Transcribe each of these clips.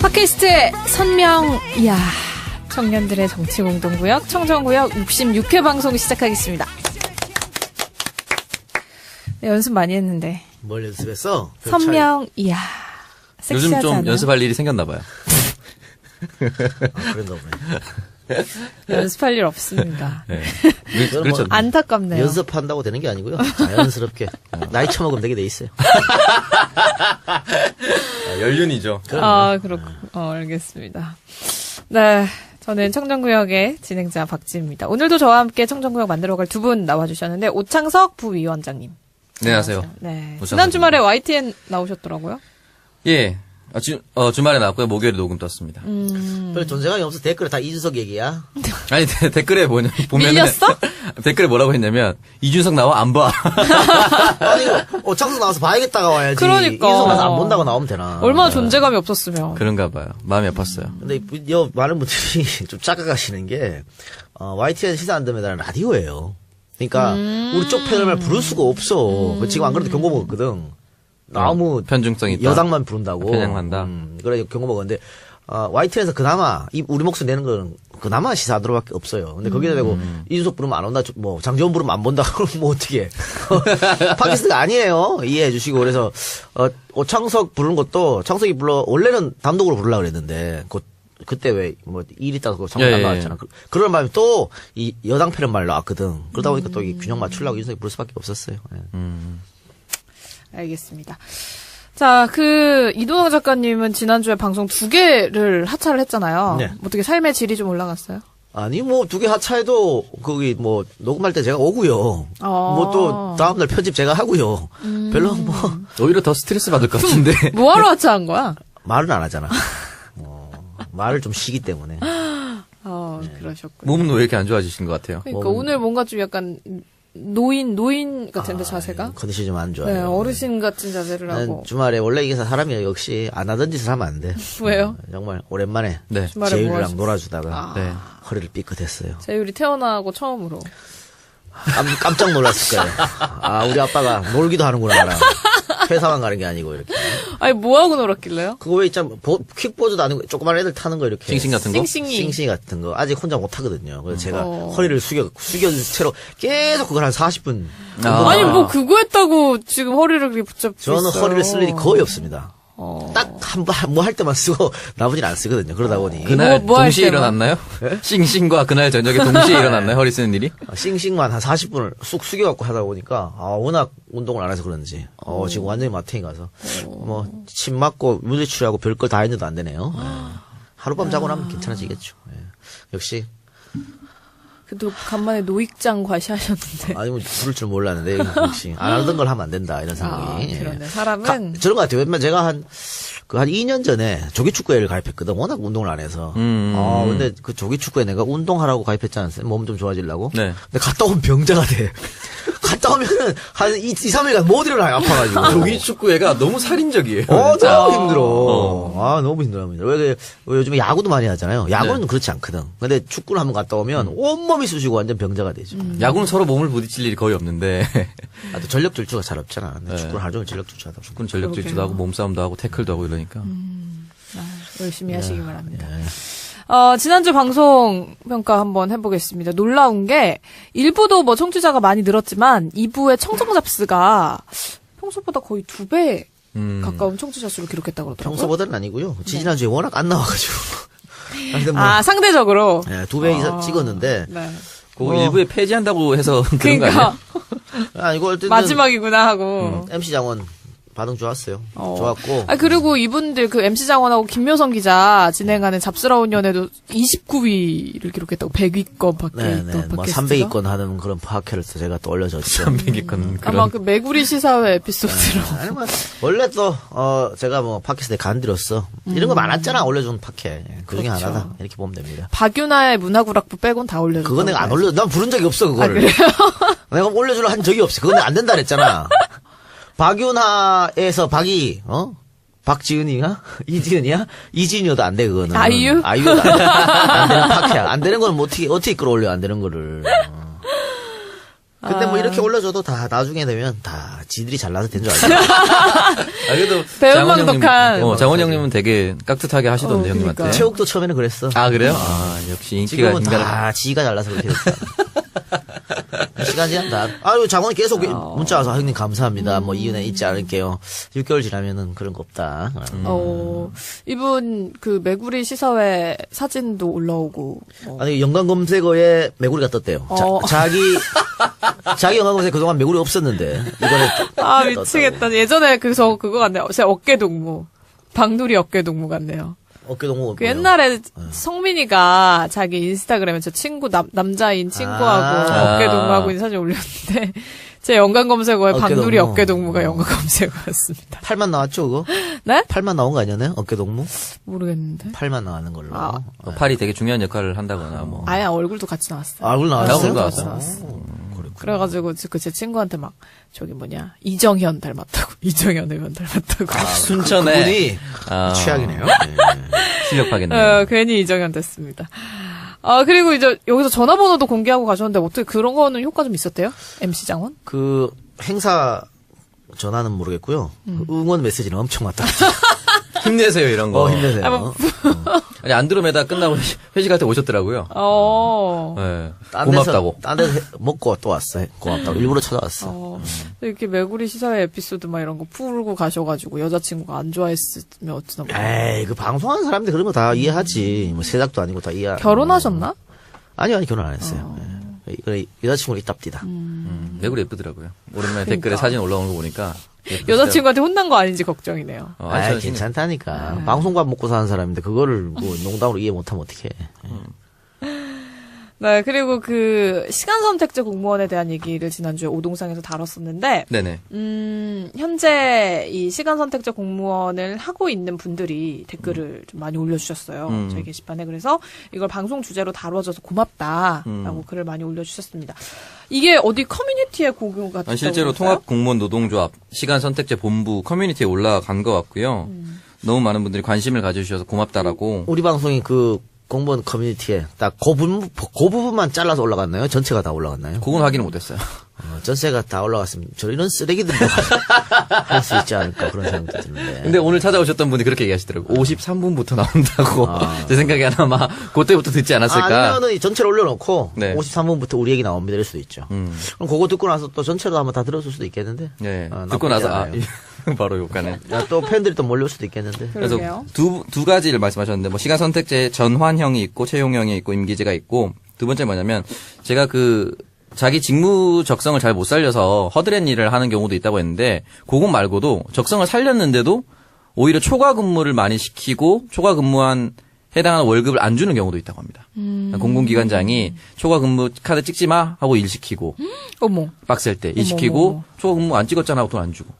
팟캐스트의 선명, 이야, 청년들의 정치공동구역, 청정구역 66회 방송 시작하겠습니다. 네, 연습 많이 했는데. 뭘 연습했어? 선명, 이야, 요즘 좀 섹시하지 않아요? 연습할 일이 생겼나봐요. 아, 그랬나 보네. 연습할 일 없습니다. 네. 그렇죠. 뭐 안타깝네요. 연습한다고 되는 게 아니고요. 자연스럽게. 나이 처먹으면 되게 돼 있어요. 연륜이죠. 아, 그렇고, 알겠습니다. 네. 저는 청정구역의 진행자 박지입니다. 오늘도 저와 함께 청정구역 만들어갈 두 분 나와주셨는데, 오창석 부위원장님. 네, 안녕하세요. 네. 오창석 지난 주말에 YTN 나오셨더라고요. 예. 주말에 나왔고요. 목요일에 녹음 떴습니다. 별 존재감이 없어. 댓글에 다 이준석 얘기야. 아니, 댓글에 보면은. 밀렸어? 댓글에 뭐라고 했냐면, 이준석 나와? 안 봐. 아니, 창석 나와서 봐야겠다가 와야지. 그러니까. 이준석 나와서 안 본다고 나오면 되나. 얼마나 존재감이 없었으면. 그런가 봐요. 마음이 아팠어요. 근데, 많은 분들이 좀 착각하시는 게, YTN 시사 안 되면 라디오예요. 그러니까, 우리 쪽 패널을 부를 수가 없어. 지금 안 그래도 경고 먹었거든. 너무 편중성이 있다. 여당만 부른다고. 편향한다. 그래 경고 먹었는데 YTN에서 그나마 우리 목소리 내는 건 그나마 시사들어밖에 없어요. 근데 거기다 대고 이준석 부르면 안 온다, 뭐 장지원 부르면 안 본다 그러면 뭐 어떻게? 팟캐스트가 아니에요. 이해해 주시고 그래서 오창석 부르는 것도 창석이 원래는 단독으로 부르려고 그랬는데 그때 왜 뭐 일 있다고 잠깐 안 나왔잖아. 그런 마음에 또 이 여당 패널 말 나왔거든. 그러다 보니까 또 이 균형 맞추려고 이준석이 부를 수밖에 없었어요. 예. 알겠습니다. 자, 이동영 작가님은 지난주에 방송 2개를 하차를 했잖아요. 네. 어떻게 삶의 질이 좀 올라갔어요? 아니, 뭐, 2개 하차해도, 녹음할 때 제가 오고요. 뭐 또, 다음날 편집 제가 하고요. 별로 오히려 더 스트레스 받을 것 같은데. 뭐하러 하차한 거야? 말은 안 하잖아. 말을 좀 쉬기 때문에. 그러셨군요. 몸은 왜 이렇게 안 좋아지신 것 같아요? 그러니까 오늘 뭔가 좀 약간 노인 같은데 자세가? 컨디션이 좀 안 좋아요. 네, 어르신 같은 자세를 하고. 주말에 원래 이게 사람이 역시 안 하던 짓을 하면 안 돼. 왜요? 정말 오랜만에 네. 주말에 뭐 재율이랑 하셨어요? 놀아주다가 네. 허리를 삐끗했어요. 재율이 태어나고 처음으로. 깜짝 놀랐을 거예요. 우리 아빠가 놀기도 하는구나, 나랑. 회사만 가는 게 아니고, 이렇게. 아니, 뭐하고 놀았길래요? 그거 왜 있잖아, 킥보드도 아니고, 조그만 애들 타는 거 이렇게. 싱싱 같은 거? 싱싱이 같은 거. 아직 혼자 못 하거든요. 그래서 제가 허리를 숙여준 채로 계속 그걸 한 40분. 아니, 뭐 그거 했다고 지금 허리를 그렇게 붙잡고 저는 있어요. 허리를 쓸 일이 거의 없습니다. 딱 한 번, 뭐 할 때만 쓰고, 나머지는 안 쓰거든요. 그러다 보니. 그날 뭐 할 동시에 때만? 일어났나요? 싱싱과 그날 저녁에 동시에 일어났나요? 허리 쓰는 일이? 싱싱만 한 40분을 쑥 숙여갖고 하다 보니까, 워낙 운동을 안 해서 그런지, 지금 완전히 마탱이 가서, 침 맞고, 물리치료하고 별걸 다 했는데도 안 되네요. 하룻밤 자고 나면 괜찮아지겠죠. 예. 역시, 그래도 간만에 노익장 과시하셨는데. 아니, 부를 줄 몰랐는데, 역시, 안 하던 걸 하면 안 된다, 이런 생각이. 그러네. 사람은. 저런 것 같아요. 왜냐면 제가 한 2년 전에 조기축구회를 가입했거든. 워낙 운동을 안 해서. 근데 그 조기축구회 내가 운동하라고 가입했지 않았어요? 몸 좀 좋아지려고? 네. 근데 갔다 오면 병자가 돼. 갔다 오면은 한 2, 3일간 못 일어나요, 아파가지고. 조기 축구회가 너무 살인적이에요. 너무 힘들어. 너무 힘들어. 왜 요즘에 야구도 많이 하잖아요. 야구는 네. 그렇지 않거든. 근데 축구를 한번 갔다 오면 온몸이 쑤시고 완전 병자가 되죠. 야구는 서로 몸을 부딪힐 일이 거의 없는데. 또 전력 질주가 잘 없잖아. 근데 축구는 하루 종일 전력 질주하다 보니까. 축구는 전력 질주도 하고 몸싸움도 하고 태클도 하고 이러니까. 열심히 하시기 바랍니다. 지난주 방송 평가 한번 해보겠습니다. 놀라운 게 1부도 뭐 청취자가 많이 늘었지만 2부의 청정 잡스가 평소보다 거의 2배 가까운 청취자 수를 기록했다고 그러더라고요. 평소보다는 아니고요. 지난주에 워낙 안 나와가지고. 근데 상대적으로. 네, 2배 이상 찍었는데. 네. 그 일부에 폐지한다고 해서 그런 거 아니에요? 이거 어쨌든 마지막이구나 하고. MC 장원 반응 좋았어요. 좋았고. 그리고 이분들 그 MC 장원하고 김묘성 기자 진행하는 잡스러운 연애도 29위를 기록했다고 100위권 밖에 있던 뭐 팟캐스트가. 300위권 하는 그런 팟캐를 제가 또 올려줬죠. 300위권 아마 그 매구리 시사회 에피소드로. 아니, 뭐, 원래 또, 제가 뭐, 팟캐스트에 간들었어. 이런 거 많았잖아, 올려준 팟캐. 그 중에 그렇죠. 하나다. 이렇게 보면 됩니다. 박윤아의 문화구락부 빼곤 다 올려줬어. 그거 내가 안 올려, 난 부른 적이 없어, 그거를. 그래요? 내가 올려주려 한 적이 없어. 그건 안 된다 그랬잖아. 박윤아에서 박이, 박지은이가? 이지은이야? 이지은이어도 안 돼, 그거는. 아이유? 아이유도 안 되는 팟캐야. 안 되는 건 뭐 어떻게 끌어올려, 안 되는 거를. 근데 뭐 이렇게 올려줘도 다 나중에 되면 다 지들이 잘나서 된 줄 알죠. 그래도 배은망덕한. 장원 형님은 되게 깍듯하게 하시던데 형님한테. 그러니까. 체육도 처음에는 그랬어. 아 그래요? 아 역시 인기가 지금은 다 지가 잘나서 그렇게 됐다. 시간 지난다. 아유, 장원이 계속 문자 와서 형님 감사합니다. 뭐 이은혜 잊지 않을게요. 6개월 지나면은 그런 거 없다. 이분 그 메구리 시사회 사진도 올라오고. 아니 연관 검색어에 메구리가 떴대요. 자기 연관 검색 그동안 메구리 없었는데 이번에 아, 미치겠다. 예전에 그거 같네요. 제 어깨 동무. 박누리 어깨 동무 같네요. 어깨 동무. 그 옛날에 성민이가 자기 인스타그램에 저 친구, 남자인 친구하고 어깨 동무하고 있는 사진 올렸는데, 제 연관 검색어에 박누리 어깨 동무가 연관 검색어였습니다. 팔만 나왔죠, 그거? 네? 팔만 나온 거 아니었나요? 어깨 동무? 모르겠는데. 팔만 나가는 걸로. 팔이 되게 중요한 역할을 한다거나 뭐. 아예 얼굴도 같이 나왔어요. 얼굴 나왔어요? 얼굴 같이 나왔어요? 나왔어. 그래가지고 제 친구한테 막 이정현 닮았다고 이정현 의원 닮았다고 순천에 그분이 최악이네요. 네. 실력 파겠네요. 괜히 이정현 됐습니다. 그리고 이제 여기서 전화번호도 공개하고 가셨는데 어떻게 그런 거는 효과 좀 있었대요? MC 장원? 그 행사 전화는 모르겠고요. 그 응원 메시지는 엄청 왔다. 힘내세요 이런 거. 힘내세요. 아니 안드로메다 끝나고 회식할 때 오셨더라고요. 네. 고맙다고. 딴 데서 먹고 또 왔어요. 고맙다고. 일부러 찾아왔어. 이렇게 메구리 시사회 에피소드 막 이런 거 풀고 가셔가지고 여자친구가 안 좋아했으면 어쩌나. 에이, 그 방송하는 사람들 그런 거 다 이해하지. 뭐 세작도 아니고 다 이해. 결혼하셨나? 아니요, 결혼 안 했어요. 그래 여자친구는 있답디다. 메구리 예쁘더라고요. 오랜만에 댓글에 사진 올라오는 거 보니까. 여자친구한테 혼난 거 아닌지 걱정이네요. 아이, 괜찮다니까. 방송밥 먹고 사는 사람인데 그거를 뭐 농담으로 이해 못하면 어떡해. 네, 그리고 그 시간 선택제 공무원에 대한 얘기를 지난주에 오동상에서 다뤘었는데, 네네. 현재 이 시간 선택제 공무원을 하고 있는 분들이 댓글을 좀 많이 올려주셨어요. 저희 게시판에. 그래서 이걸 방송 주제로 다뤄줘서 고맙다라고 글을 많이 올려주셨습니다. 이게 어디 커뮤니티에 공유가 됐다고 실제로 그랬어요? 통합공무원 노동조합 시간 선택제 본부 커뮤니티에 올라간 것 같고요. 너무 많은 분들이 관심을 가져주셔서 고맙다라고. 우리 방송이 그 공무원 커뮤니티에 딱 그 부분만 잘라서 올라갔나요? 전체가 다 올라갔나요? 그건 확인을 못했어요. 전체가 다 올라갔으면 저 이런 쓰레기들도 할 수 있지 않을까 그런 생각도 드는데. 근데 오늘 찾아오셨던 분이 그렇게 얘기하시더라고요. 53분부터 나온다고. 제 생각에 아마 그때부터 듣지 않았을까. 아니면은 전체를 올려놓고 네. 53분부터 우리 얘기 나옵니다 이럴 수도 있죠. 그럼 그거 듣고 나서 또 전체로 한번 다 들었을 수도 있겠는데. 네. 듣고 나서 바로 욕하네. 또 팬들이 또 몰려올 수도 있겠는데. 그래서 그러게요. 두 가지를 말씀하셨는데 뭐 시간 선택제 전환형이 있고 채용형이 있고 임기제가 있고 두 번째 뭐냐면 제가 그 자기 직무 적성을 잘 못 살려서 허드렛 일을 하는 경우도 있다고 했는데 그것 말고도 적성을 살렸는데도 오히려 초과 근무를 많이 시키고 초과 근무한 해당하는 월급을 안 주는 경우도 있다고 합니다. 공공기관장이 초과 근무 카드 찍지 마 하고 일 시키고 어머. 빡셀 때 일 시키고 초과 근무 안 찍었잖아 하고 돈 안 주고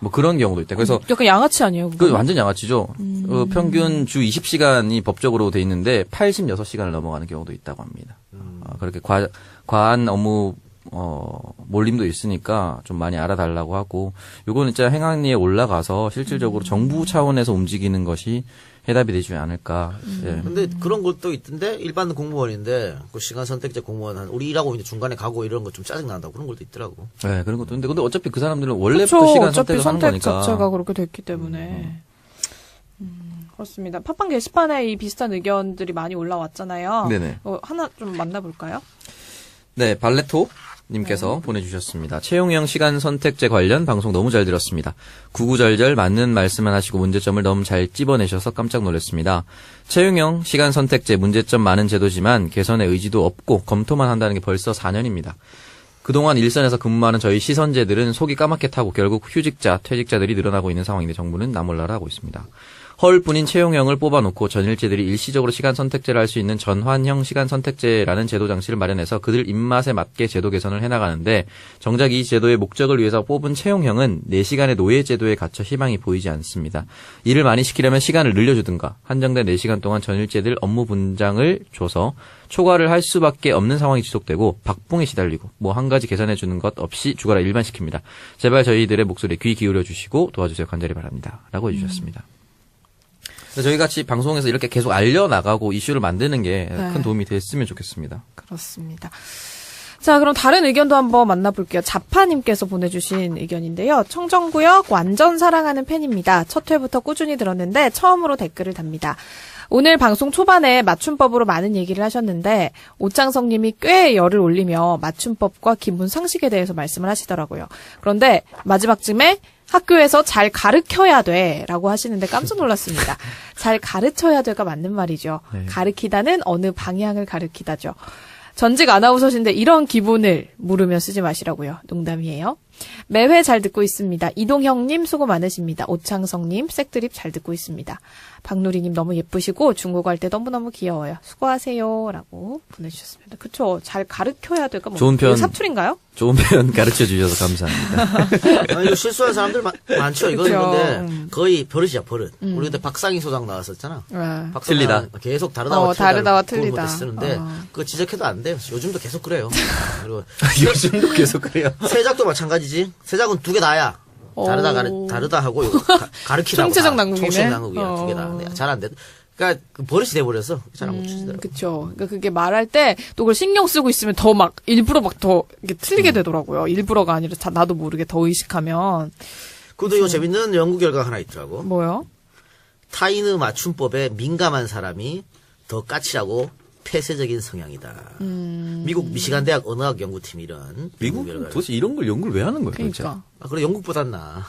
뭐 그런 경우도 있다. 그래서 약간 양아치 아니에요? 그 완전 양아치죠. 평균 주 20시간이 법적으로 돼 있는데 86시간을 넘어가는 경우도 있다고 합니다. 그렇게 과한 업무 몰림도 있으니까 좀 많이 알아달라고 하고 요거는 진짜 행안위에 올라가서 실질적으로 정부 차원에서 움직이는 것이 해답이 되지 않을까. 예. 근데 그런 것도 있던데 일반 공무원인데 그 시간 선택제 공무원 우리 일하고 이제 중간에 가고 이런 거 좀 짜증 난다고 그런 것도 있더라고. 네, 그런 것도 있는데 근데 어차피 그 사람들은 원래부터 시간 어차피 선택을 하는 선택 거니까. 자체가 그렇게 됐기 때문에. 그렇습니다. 팟빵 게시판에 이 비슷한 의견들이 많이 올라왔잖아요. 네네. 하나 좀 만나볼까요? 네, 발레토님께서 보내주셨습니다. 채용형 시간 선택제 관련 방송 너무 잘 들었습니다. 구구절절 맞는 말씀만 하시고 문제점을 너무 잘 찝어내셔서 깜짝 놀랐습니다. 채용형 시간 선택제 문제점 많은 제도지만 개선의 의지도 없고 검토만 한다는 게 벌써 4년입니다. 그동안 일선에서 근무하는 저희 시선제들은 속이 까맣게 타고 결국 휴직자, 퇴직자들이 늘어나고 있는 상황인데 정부는 나몰라라 하고 있습니다. 허울뿐인 채용형을 뽑아놓고 전일제들이 일시적으로 시간 선택제를 할 수 있는 전환형 시간 선택제라는 제도 장치를 마련해서 그들 입맛에 맞게 제도 개선을 해나가는데 정작 이 제도의 목적을 위해서 뽑은 채용형은 4시간의 노예 제도에 갇혀 희망이 보이지 않습니다. 일을 많이 시키려면 시간을 늘려주든가 한정된 4시간 동안 전일제들 업무 분장을 줘서 초과를 할 수밖에 없는 상황이 지속되고 박봉에 시달리고 뭐 한 가지 개선해주는 것 없이 죽어라 일반시킵니다. 제발 저희들의 목소리에 귀 기울여주시고 도와주세요. 간절히 바랍니다. 라고 해주셨습니다. 저희 같이 방송에서 이렇게 계속 알려나가고 이슈를 만드는 게 큰 도움이 됐으면 좋겠습니다. 그렇습니다. 자, 그럼 다른 의견도 한번 만나볼게요. 자파님께서 보내주신 의견인데요. 청정구역 완전 사랑하는 팬입니다. 첫 회부터 꾸준히 들었는데 처음으로 댓글을 답니다. 오늘 방송 초반에 맞춤법으로 많은 얘기를 하셨는데 오창석 님이 꽤 열을 올리며 맞춤법과 기본 상식에 대해서 말씀을 하시더라고요. 그런데 마지막쯤에 학교에서 잘 가르쳐야 돼 라고 하시는데 깜짝 놀랐습니다. 잘 가르쳐야 돼가 맞는 말이죠. 네. 가르치다는 어느 방향을 가르치다죠. 전직 아나운서신데 이런 기본을 물으며 쓰지 마시라고요. 농담이에요. 매회 잘 듣고 있습니다. 이동형님 수고 많으십니다. 오창성님 색드립 잘 듣고 있습니다. 박누리님 너무 예쁘시고 중국어 할 때 너무너무 귀여워요. 수고하세요. 라고 보내주셨습니다. 그쵸. 잘 가르쳐야 될까? 뭐 좋은 표현. 사투리인가요? 좋은 표현 가르쳐 주셔서 감사합니다. 아니, 이거 실수하는 사람들 많죠. 이거는 그쵸. 근데 거의 버릇이야, 버릇. 우리 그때 박상희 소장 나왔었잖아. 네. 틀리다. 계속 다르다와 다르다와 틀리다를 틀리다. 쓰는데 어. 그거 지적해도 안 돼요. 요즘도 계속 그래요. 그리고 요즘도 계속 그래요. 세작도 마찬가지지. 세작은 두 개 다야. 다르다 하고 이거 가르치다. 총체적 난국이네. 총체적 난국이야. 두 개 다. 어. 잘 안 돼. 그러니까 그 버릇이 돼버려서 잘 안 고치더라고. 그쵸. 그러니까 그게 말할 때 또 그걸 신경 쓰고 있으면 더 막 일부러 막 더 이게 틀리게 되더라고요. 일부러가 아니라 나도 모르게 더 의식하면. 그것도 이거 재밌는 연구 결과가 하나 있더라고. 뭐요? 타인의 맞춤법에 민감한 사람이 더 까칠하고 폐쇄적인 성향이다. 미국 미시간 대학 언어학 연구팀이 이런 미국은 연구 결과를. 도대체 이런 걸 연구를 왜 하는 거예요? 도대체? 그러니까. 그래 영국보단 나.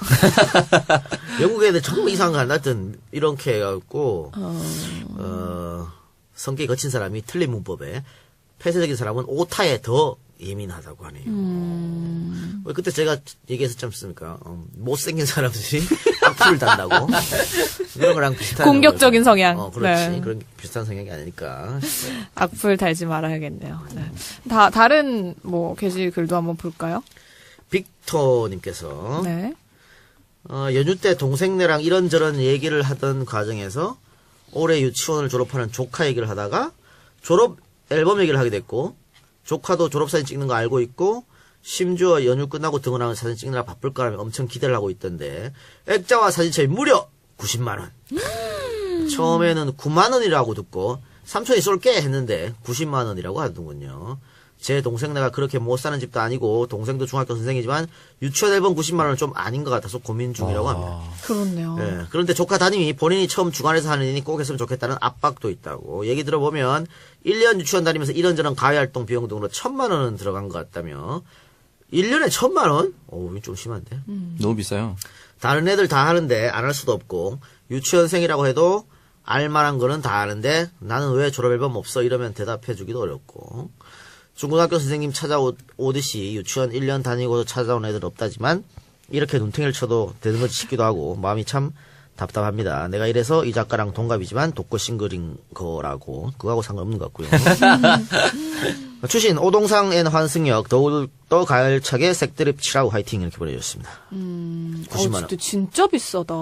영국 애들 정말 이상한 거 한다. 하여튼 이렇게 해갖고 성격이 거친 사람이 틀린 문법에 폐쇄적인 사람은 오타에 더 예민하다고 하네요. 그때 제가 얘기했었지 않습니까? 못생긴 사람들이 악플을 단다고. 그런 거랑 비슷한. 공격적인 성향. 그렇지. 네. 그런 비슷한 성향이 아닐까. 악플 달지 말아야겠네요. 네. 다른 뭐 게시글도 한번 볼까요? 빅터님께서 네. 연휴 때 동생네랑 이런저런 얘기를 하던 과정에서 올해 유치원을 졸업하는 조카 얘기를 하다가 졸업 앨범 얘기를 하게 됐고 조카도 졸업사진 찍는 거 알고 있고 심지어 연휴 끝나고 등원하는 사진 찍느라 바쁠 거라며 엄청 기대를 하고 있던데 액자와 사진첩이 무려 90만 원. 처음에는 9만 원이라고 듣고 삼촌이 쏠게 했는데 90만 원이라고 하더군요. 제 동생네가 그렇게 못 사는 집도 아니고 동생도 중학교 선생이지만 유치원 앨범 90만 원은 좀 아닌 것 같아서 고민 중이라고 합니다. 그렇네요. 예, 그런데 조카 담임이 본인이 처음 주관해서 하는 일이 꼭 했으면 좋겠다는 압박도 있다고. 얘기 들어보면 1년 유치원 다니면서 이런저런 가외활동 비용 등으로 1,000만 원은 들어간 것 같다며. 1년에 1,000만 원? 이거 좀 심한데. 너무 비싸요. 다른 애들 다 하는데 안 할 수도 없고 유치원생이라고 해도 알만한 거는 다 아는데 나는 왜 졸업앨범 없어 이러면 대답해주기도 어렵고. 중고등학교 선생님 찾아오듯이 유치원 1년 다니고서 찾아온 애들 없다지만 이렇게 눈탱이를 쳐도 되는 거지 싶기도 하고 마음이 참 답답합니다. 내가 이래서 이 작가랑 동갑이지만 독거 싱글인 거라고. 그거하고 상관없는 것 같고요. 추신 오동상 N 환승역 더욱더 가열차게 색드립 칠하고 화이팅 이렇게 보내주셨습니다. 90만 원. 진짜 비싸다.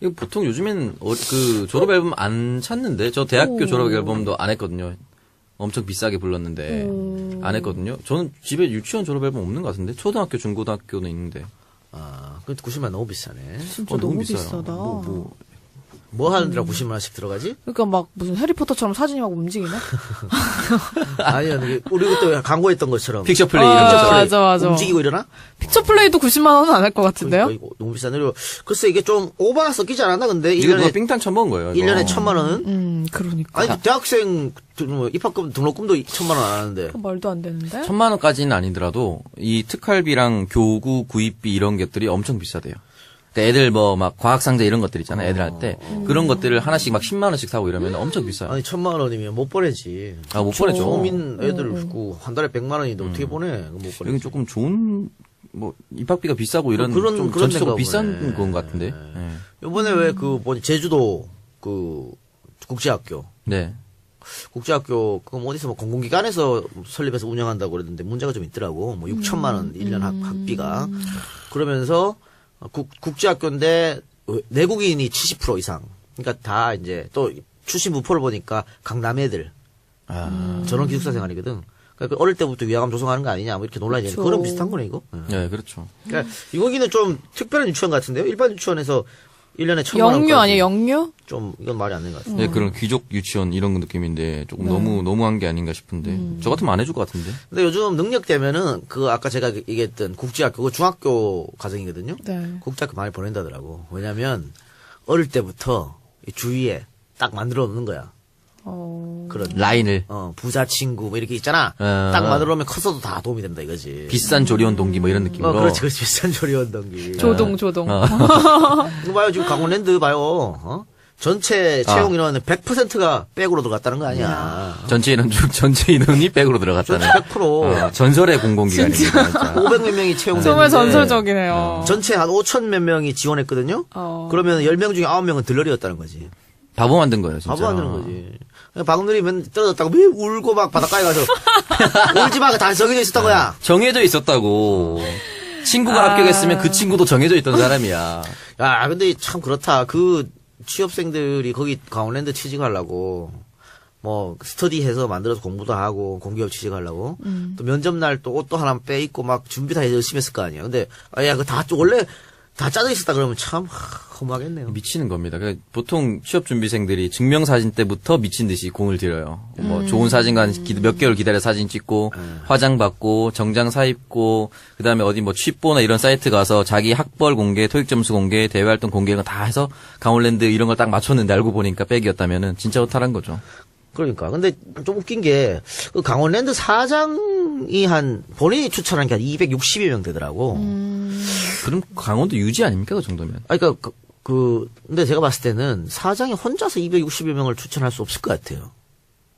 이거 보통 요즘엔 그 졸업 앨범 안 찾는데 저 대학교 졸업 앨범도 안 했거든요. 엄청 비싸게 불렀는데 안 했거든요. 저는 집에 유치원 졸업 앨범 없는 것 같은데 초등학교, 중고등학교는 있는데. 근데 90만 원 너무 비싸네. 진짜 너무 비싸다. 뭐 하는데라 90만 원씩 들어가지? 그러니까 막 무슨 해리포터처럼 사진이 막 움직이네? 아니요, 우리 그때 광고했던 것처럼. 픽처 플레이 이런 거. 맞아. 움직이고 이러나? 픽처 플레이도 90만 원은 안 할 것 같은데요? 그러니까 이거 너무 비싸네. 그리고 글쎄 이게 좀 오바가 섞이지 않았나? 근데 이거 누가 1년에, 삥땅 쳐먹은 거예요. 이거. 1년에 1,000만 원은? 그러니까. 아니, 대학생 입학금, 등록금도 1,000만 원 안 하는데. 말도 안 되는데? 1,000만 원까지는 아니더라도 이 특활비랑 교구 구입비 이런 것들이 엄청 비싸대요. 그러니까 애들 뭐 막 과학상자 이런 것들 있잖아요. 애들 할 때 그런 것들을 하나씩 막 10만 원씩 사고 이러면 엄청 비싸요. 아니, 1,000만 원이면 못 보내지. 못 보내죠. 서민 애들 한 달에 100만 원인데 어떻게 보내? 못 보내. 여긴 조금 좋은 뭐 입학비가 비싸고 이런 그런 좀 데인가 전체적으로 보네. 비싼 건 같은데. 네. 요번에 왜 제주도 국제학교. 네. 국제학교, 어디서 공공기관에서 설립해서 운영한다고 그러던데 문제가 좀 있더라고. 6,000만 원 1년 학비가. 그러면서 국제학교인데 내국인이 70% 이상. 그러니까 다 이제 또 출신 무포를 보니까 강남 애들. 전원 기숙사 생활이거든. 그러니까 어릴 때부터 위화감 조성하는 거 아니냐, 뭐 이렇게 논란이 되는 그런 비슷한 거네, 이거. 네, 그렇죠. 그러니까 이거기는 좀 특별한 유치원 같은데요? 일반 유치원에서 1년에 1,000만 영유 원까지. 아니에요, 영유? 좀 이건 말이 안 되는 것 같아요. 예, 그런 귀족 유치원 이런 느낌인데 조금 너무한 게 아닌가 싶은데 저 같으면 안 해줄 것 같은데. 근데 요즘 능력되면은 그 아까 제가 얘기했던 국제학교 그 중학교 과정이거든요. 네. 국제학교 많이 보낸다더라고. 왜냐면 어릴 때부터 이 주위에 딱 만들어 놓는 거야. 그런 라인을 부자 친구 뭐 이렇게 있잖아. 딱 만들어 놓으면 커서도 다 도움이 된다 이거지. 비싼 조리원 동기 뭐 이런 느낌으로. 그렇지. 비싼 조리원 동기. 조동. 이거 봐요 지금 강원랜드 봐요. 전체 채용 인원은 100%가 백으로 들어갔다는 거 아니야. 전체 인원이 백으로 들어갔다는. 100%. 전설의 공공기관입니다. 진짜. 500몇 명이 채용됐는데 정말 전설적이네요. 전체 한 5천 몇 명이 지원했거든요. 그러면 10명 중에 9명은 들러리였다는 거지. 바보 만든 거예요, 진짜. 바보 만드는 거지. 박누리 맨 떨어졌다고 매 울고 막 바닷가에 가서 울지 마. 다 정해져 있었던 거야. 정해져 있었다고. 친구가 합격했으면 그 친구도 정해져 있던 사람이야. 야, 근데 참 그렇다. 그 취업생들이 거기 강원랜드 취직하려고 뭐 스터디해서 만들어서 공부도 하고 공기업 취직하려고 또 면접날 또 옷도 하나 빼입고 막 준비 다 열심히 했을 거 아니야. 근데 야, 그거 다 원래 다 짜져 있었다 그러면 참 허무하겠네요. 미치는 겁니다. 보통 취업준비생들이 증명사진 때부터 미친 듯이 공을 들여요. 뭐 좋은 사진관 몇 개월 기다려 사진 찍고 화장 받고 정장 사입고 그다음에 어디 뭐 취뽀나 이런 사이트 가서 자기 학벌 공개, 토익 점수 공개, 대외 활동 공개 이런 거 다 해서 강원랜드 이런 걸 딱 맞췄는데 알고 보니까 백이었다면은 진짜 허탈한 거죠. 그러니까. 근데 좀 웃긴 게 그 강원랜드 사장이 본인이 추천한 게 한 260여 명 되더라고. 그럼 강원도 유지 아닙니까 그 정도면? 아니, 그러니까 근데 제가 봤을 때는 사장이 혼자서 260여 명을 추천할 수 없을 것 같아요.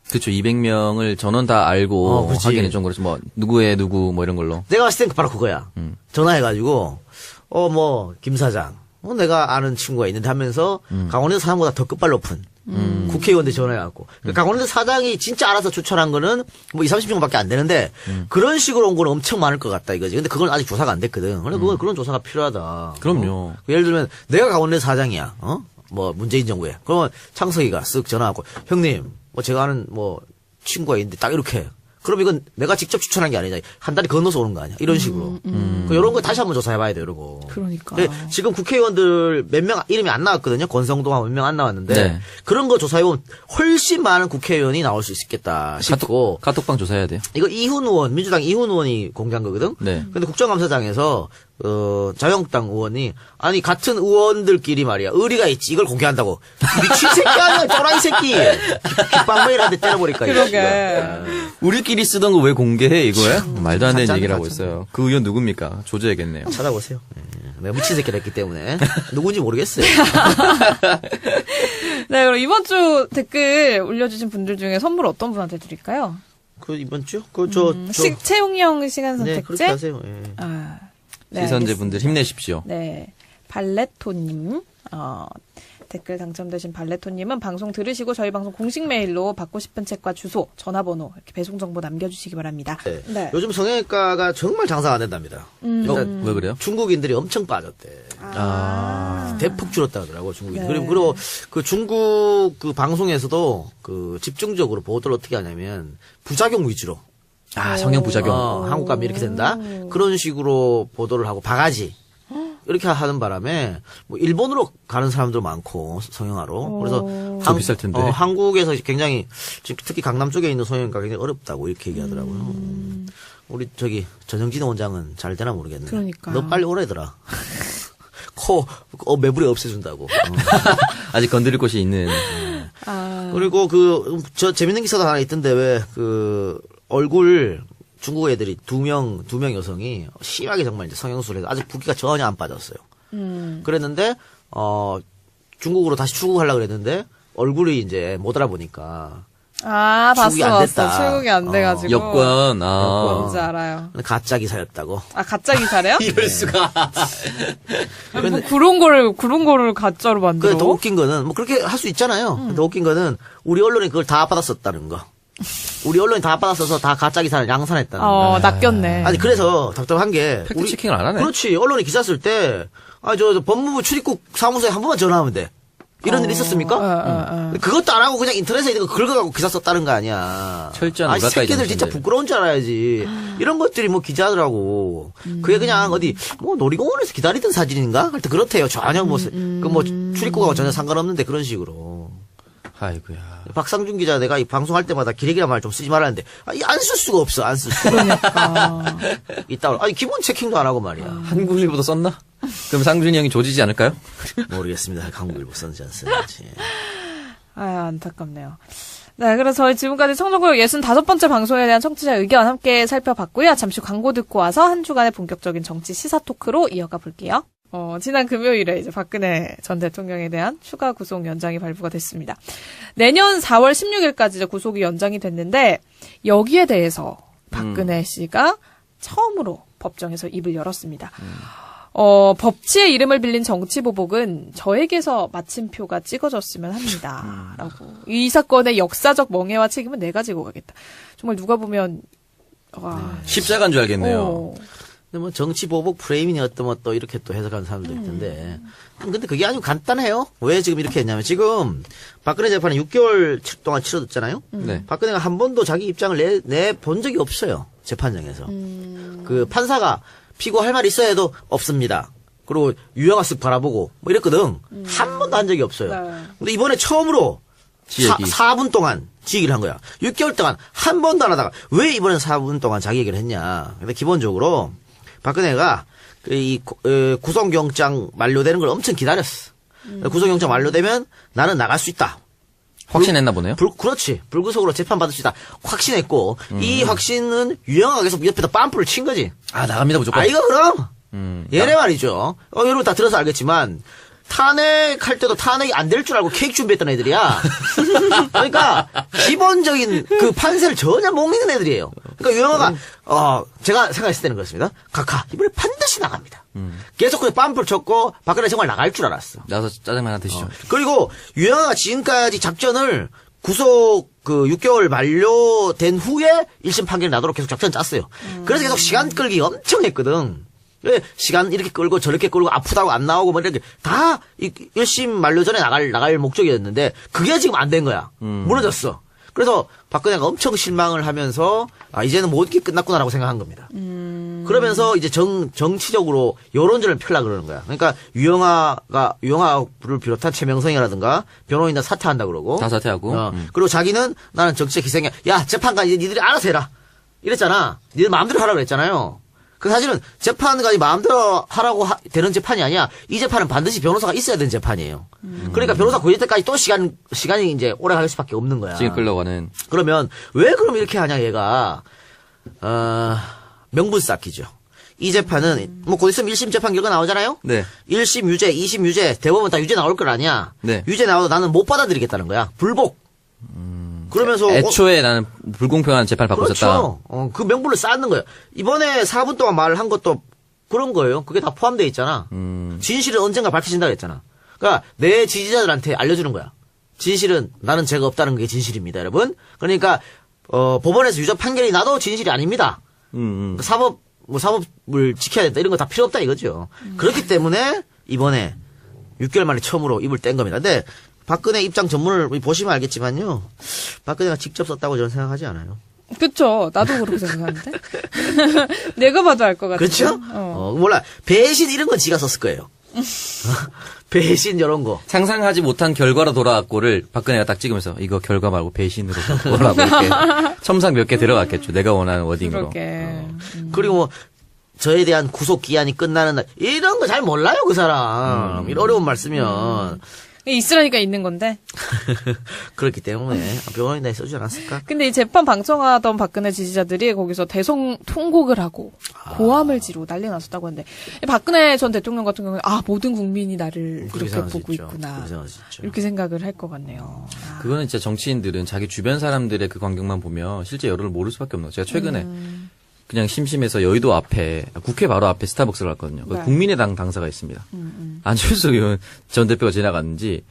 그렇죠. 200명을 전원 다 알고 그렇지. 하기는 좀 그렇죠. 뭐 누구의 누구 뭐 이런 걸로. 내가 봤을 땐 바로 그거야. 전화해가지고 김 사장. 내가 아는 친구가 있는데 하면서 강원랜드 사장보다 더 끝발 높은 국회의원들 전화해갖고 강원랜드 사장이 진짜 알아서 추천한 거는 뭐 20, 30명밖에 안 되는데 그런 식으로 온 거는 엄청 많을 것 같다 이거지. 근데 그건 아직 조사가 안 됐거든. 근데 그런 조사가 필요하다. 그럼요. 예를 들면 내가 강원랜드 사장이야. 뭐 문재인 정부에. 그러면 창석이가 쓱 전화하고 형님 뭐 제가 아는 뭐 친구가 있는데 딱 이렇게. 그럼 이건 내가 직접 추천한 게 아니잖아. 한 달이 건너서 오는 거 아니야. 이런 식으로. 이런 거 다시 한번 조사해봐야 돼, 이러고. 그러니까. 지금 국회의원들 몇 명 이름이 안 나왔거든요. 권성동 몇 명 안 나왔는데. 네. 그런 거 조사해보면 훨씬 많은 국회의원이 나올 수 있겠다 싶고. 카톡방 조사해야 돼요. 이거 이훈 의원, 민주당 이훈 의원이 공개한 거거든. 네. 근데 국정감사장에서 자유한국당 의원이 아니 같은 의원들끼리 말이야 의리가 있지 이걸 공개한다고 미친 새끼 아니야 또라이 새끼 깃방망이를 때려버릴까 그러게. 우리끼리 쓰던 거 왜 공개해 이거야? 말도 안 되는 가짜네, 얘기를 하고 가짜. 있어요. 그 의원 누굽니까? 조져야겠네요. 찾아보세요. 내가 미친 새끼를 했기 때문에 누군지 모르겠어요. 네, 그럼 이번 주 댓글 올려주신 분들 중에 선물 어떤 분한테 드릴까요? 그 이번 주? 채용형 시간 네 선택제? 그렇게 하세요. 예. 아, 네, 시선제분들 알겠습니다. 힘내십시오. 네. 발레토님, 댓글 당첨되신 발레토님은 방송 들으시고 저희 방송 공식 메일로 받고 싶은 책과 주소, 전화번호, 이렇게 배송 정보 남겨주시기 바랍니다. 네. 네. 요즘 성형외과가 정말 장사가 안 된답니다. 일단 왜 그래요? 중국인들이 엄청 빠졌대. 대폭 줄었다 하더라고 중국인. 네. 그리고 그 중국 그 방송에서도 그 집중적으로 보도를 어떻게 하냐면 부작용 위주로. 성형 부작용. 한국 가면 이렇게 된다. 그런 식으로 보도를 하고 바가지. 이렇게 하는 바람에 뭐 일본으로 가는 사람도 많고 성형하러. 그래서 더 비쌀 텐데. 한국에서 굉장히 특히 강남 쪽에 있는 성형외과 굉장히 어렵다고 이렇게 얘기하더라고요. 우리 전영진 원장은 잘 되나 모르겠네. 그러니까. 너 빨리 오래더라. 매부리 없애준다고. 아직 건드릴 곳이 있는. 그리고 재밌는 기사도 하나 있던데 왜 얼굴 중국 애들이 두 명 여성이 심하게 정말 이제 성형수술을 해서 아직 붓기가 전혀 안 빠졌어요. 그랬는데, 중국으로 다시 출국하려고 그랬는데, 얼굴이 이제 못 알아보니까. 출국이 안 봤어. 됐다. 출국이 안 돼가지고. 여권. 뭔지 알아요. 가짜 기사였다고. 가짜 기사래요? 이럴 수가. 뭐 그런 거를 가짜로 만들어? 더 웃긴 거는, 뭐 그렇게 할 수 있잖아요. 더 웃긴 거는, 우리 언론이 그걸 다 받았었다는 거. 우리 언론이 다 받았어서 다 가짜 기사를 양산했다는 거. 낚였네. 아니, 그래서 답답한 게. 팩트 체킹을 안 하네. 그렇지. 언론이 기사 쓸 때, 법무부 출입국 사무소에 한 번만 전화하면 돼. 이런 일 있었습니까? 그것도 안 하고 그냥 인터넷에 있는 거 긁어가고 기사 썼다는 거 아니야. 철저한 아니, 우라카이 새끼들 진짜 정신들. 부끄러운 줄 알아야지. 이런 것들이 뭐 기자들하고 그게 그냥 어디 뭐 놀이공원에서 기다리던 사진인가? 할 때 그렇대요. 전혀 뭐 출입국하고 전혀 상관없는데 그런 식으로. 아이고야. 박상준 기자 내가 이 방송할 때마다 기레기란 말 좀 쓰지 말라는데 안 쓸 수가 없어. 안 쓸 수가. 그러니까. 이따 아니 기본 체킹도 안 하고 말이야. 한국일보도 썼나? 그럼 상준이 형이 조지지 않을까요? 모르겠습니다. 한국일보 썼는지 안 썼는지. 안타깝네요. 네, 그래서 저희 지금까지 청정구역 65번째 방송에 대한 청취자 의견 함께 살펴봤고요. 잠시 광고 듣고 와서 한 주간의 본격적인 정치 시사 토크로 이어가 볼게요. 지난 금요일에 이제 박근혜 전 대통령에 대한 추가 구속 연장이 발부가 됐습니다. 내년 4월 16일까지 이제 구속이 연장이 됐는데 여기에 대해서 박근혜 씨가 처음으로 법정에서 입을 열었습니다. 법치의 이름을 빌린 정치보복은 저에게서 마침표가 찍어졌으면 합니다. 라고. 이 사건의 역사적 멍해와 책임은 내가 지고 가겠다. 정말 누가 보면, 십자가인 줄 알겠네요. 근데 뭐 정치 보복 프레임이니 어떤 뭐 또 이렇게 또 해석하는 사람도 있던데. 근데 그게 아주 간단해요. 왜 지금 이렇게 했냐면 지금 박근혜 재판이 6개월 동안 치러졌잖아요. 네. 박근혜가 한 번도 자기 입장을 내본 적이 없어요. 재판장에서. 그 판사가 피고할 말이 있어야 해도 없습니다. 그리고 유영아 쓱 바라보고 뭐 이랬거든. 한 번도 한 적이 없어요. 네. 근데 이번에 처음으로 지 얘기. 4분 동안 지 얘기를 한 거야. 6개월 동안 한 번도 안 하다가 왜 이번엔 4분 동안 자기 얘기를 했냐. 근데 기본적으로 박근혜가 구속영장 만료되는 걸 엄청 기다렸어. 구속영장 만료되면 나는 나갈 수 있다. 확신했나 보네요. 그렇지. 불구속으로 재판받을 수 있다. 확신했고 이 확신은 유영아가 계속 옆에다 빰프를 친 거지. 아, 나갑니다, 무조건. 아, 이거 그럼. 얘네 말이죠. 여러분 다 들어서 알겠지만 탄핵할 때도 탄핵이 안 될 줄 알고 케이크 준비했던 애들이야. 그러니까 기본적인 그 판세를 전혀 못 믿는 애들이에요. 그러니까 유영아가 제가 생각했을 때는 그렇습니다. 카카 이번에 반드시 나갑니다. 계속 그냥 빰프를 쳤고 박근혜 정말 나갈 줄 알았어. 나와서 짜장면 하나 드시죠. 그리고 유영아가 지금까지 작전을 구속 6개월 만료된 후에 1심 판결이 나도록 계속 작전 짰어요. 그래서 계속 시간 끌기 엄청 했거든. 왜 시간 이렇게 끌고 저렇게 끌고 아프다고 안 나오고 뭐 이렇게 다 1심 만료 전에 나갈 목적이었는데 그게 지금 안 된 거야. 무너졌어. 그래서 박근혜가 엄청 실망을 하면서 이제는 모든 게 끝났구나라고 생각한 겁니다. 그러면서 이제 정치적으로 여론전을 펴려고 그러는 거야. 그러니까 유영아를 비롯한 최명성이라든가 변호인단 사퇴한다 그러고 다 사퇴하고. 그리고 자기는 나는 정치적 희생이야. 야 재판관 이제 니들이 알아서 해라. 이랬잖아. 니들 마음대로 하라고 그랬잖아요. 그 사실은 재판까지 마음대로 하라고 되는 재판이 아니야. 이 재판은 반드시 변호사가 있어야 되는 재판이에요. 그러니까 변호사 구할 때까지 또 시간이 이제 오래 갈 수밖에 없는 거야. 지금 끌려가는. 그러면 왜 그럼 이렇게 하냐 얘가 명분 쌓기죠. 이 재판은 뭐 곧 있으면 1심 재판 결과 나오잖아요. 네. 1심 유죄, 2심 유죄, 대법원 다 유죄 나올 걸 아니야. 네. 유죄 나와도 나는 못 받아들이겠다는 거야. 불복. 그러면서 애초에 나는 불공평한 재판을 받고 있었다. 그렇죠. 그 명분을 쌓는 거예요. 이번에 4분 동안 말을 한 것도 그런 거예요. 그게 다 포함되어 있잖아. 진실은 언젠가 밝혀진다고 했잖아. 그러니까 내 지지자들한테 알려주는 거야. 진실은 나는 죄가 없다는 게 진실입니다, 여러분. 그러니까 법원에서 유죄 판결이 나도 진실이 아닙니다. 사법을 지켜야 된다 이런 거 다 필요 없다 이거죠. 그렇기 때문에 이번에 6개월 만에 처음으로 입을 뗀 겁니다. 근데 박근혜 입장 전문을 보시면 알겠지만요. 박근혜가 직접 썼다고 저는 생각하지 않아요. 그쵸. 나도 그렇게 생각하는데. 내가 봐도 알 것 같아. 그렇죠? 몰라. 배신 이런 건 지가 썼을 거예요. 배신 이런 거. 상상하지 못한 결과로 돌아왔고를 박근혜가 딱 찍으면서 이거 결과 말고 배신으로 돌아오라고 이렇게 첨삭 몇 개 들어갔겠죠. 내가 원하는 워딩으로. 그렇게. 그리고 뭐 저에 대한 구속 기한이 끝나는 날 이런 거 잘 몰라요 그 사람. 이런 어려운 말 쓰면. 있으라니까 있는 건데. 그렇기 때문에 변호인단이 써주지 않았을까? 근데 이 재판 방청하던 박근혜 지지자들이 거기서 통곡을 하고 고함을 지르고 난리 났었다고 하는데 박근혜 전 대통령 같은 경우는 모든 국민이 나를 이렇게 보고 있구나. 이렇게 생각을 할 것 같네요. 그거는 진짜 정치인들은 자기 주변 사람들의 그 광경만 보면 실제 여론을 모를 수밖에 없는 거예요. 제가 최근에 그냥 심심해서 여의도 앞에 국회 바로 앞에 스타벅스를 갔거든요. 네. 국민의당 당사가 있습니다. 안철수 의원 전 대표가 지나갔는지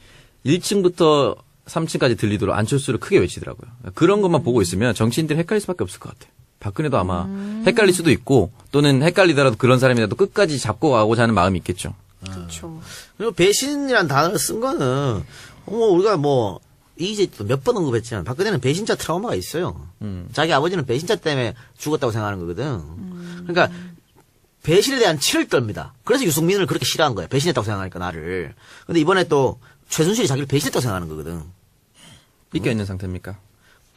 1층부터 3층까지 들리도록 안철수를 크게 외치더라고요. 그런 것만 보고 있으면 정치인들이 헷갈릴 수밖에 없을 것 같아요. 박근혜도 아마 헷갈릴 수도 있고 또는 헷갈리더라도 그런 사람이라도 끝까지 잡고 가고자 하는 마음이 있겠죠. 그렇죠. 그리고 배신이란 단어를 쓴 거는 우리가 뭐 이제 몇 번 언급했지만 박근혜는 배신자 트라우마가 있어요. 자기 아버지는 배신자 때문에 죽었다고 생각하는 거거든. 그러니까 배신에 대한 치를 떨입니다. 그래서 유승민을 그렇게 싫어한 거예요. 배신했다고 생각하니까 나를. 근데 이번에 또 최순실이 자기를 배신했다고 생각하는 거거든. 삐껴 있는 상태입니까?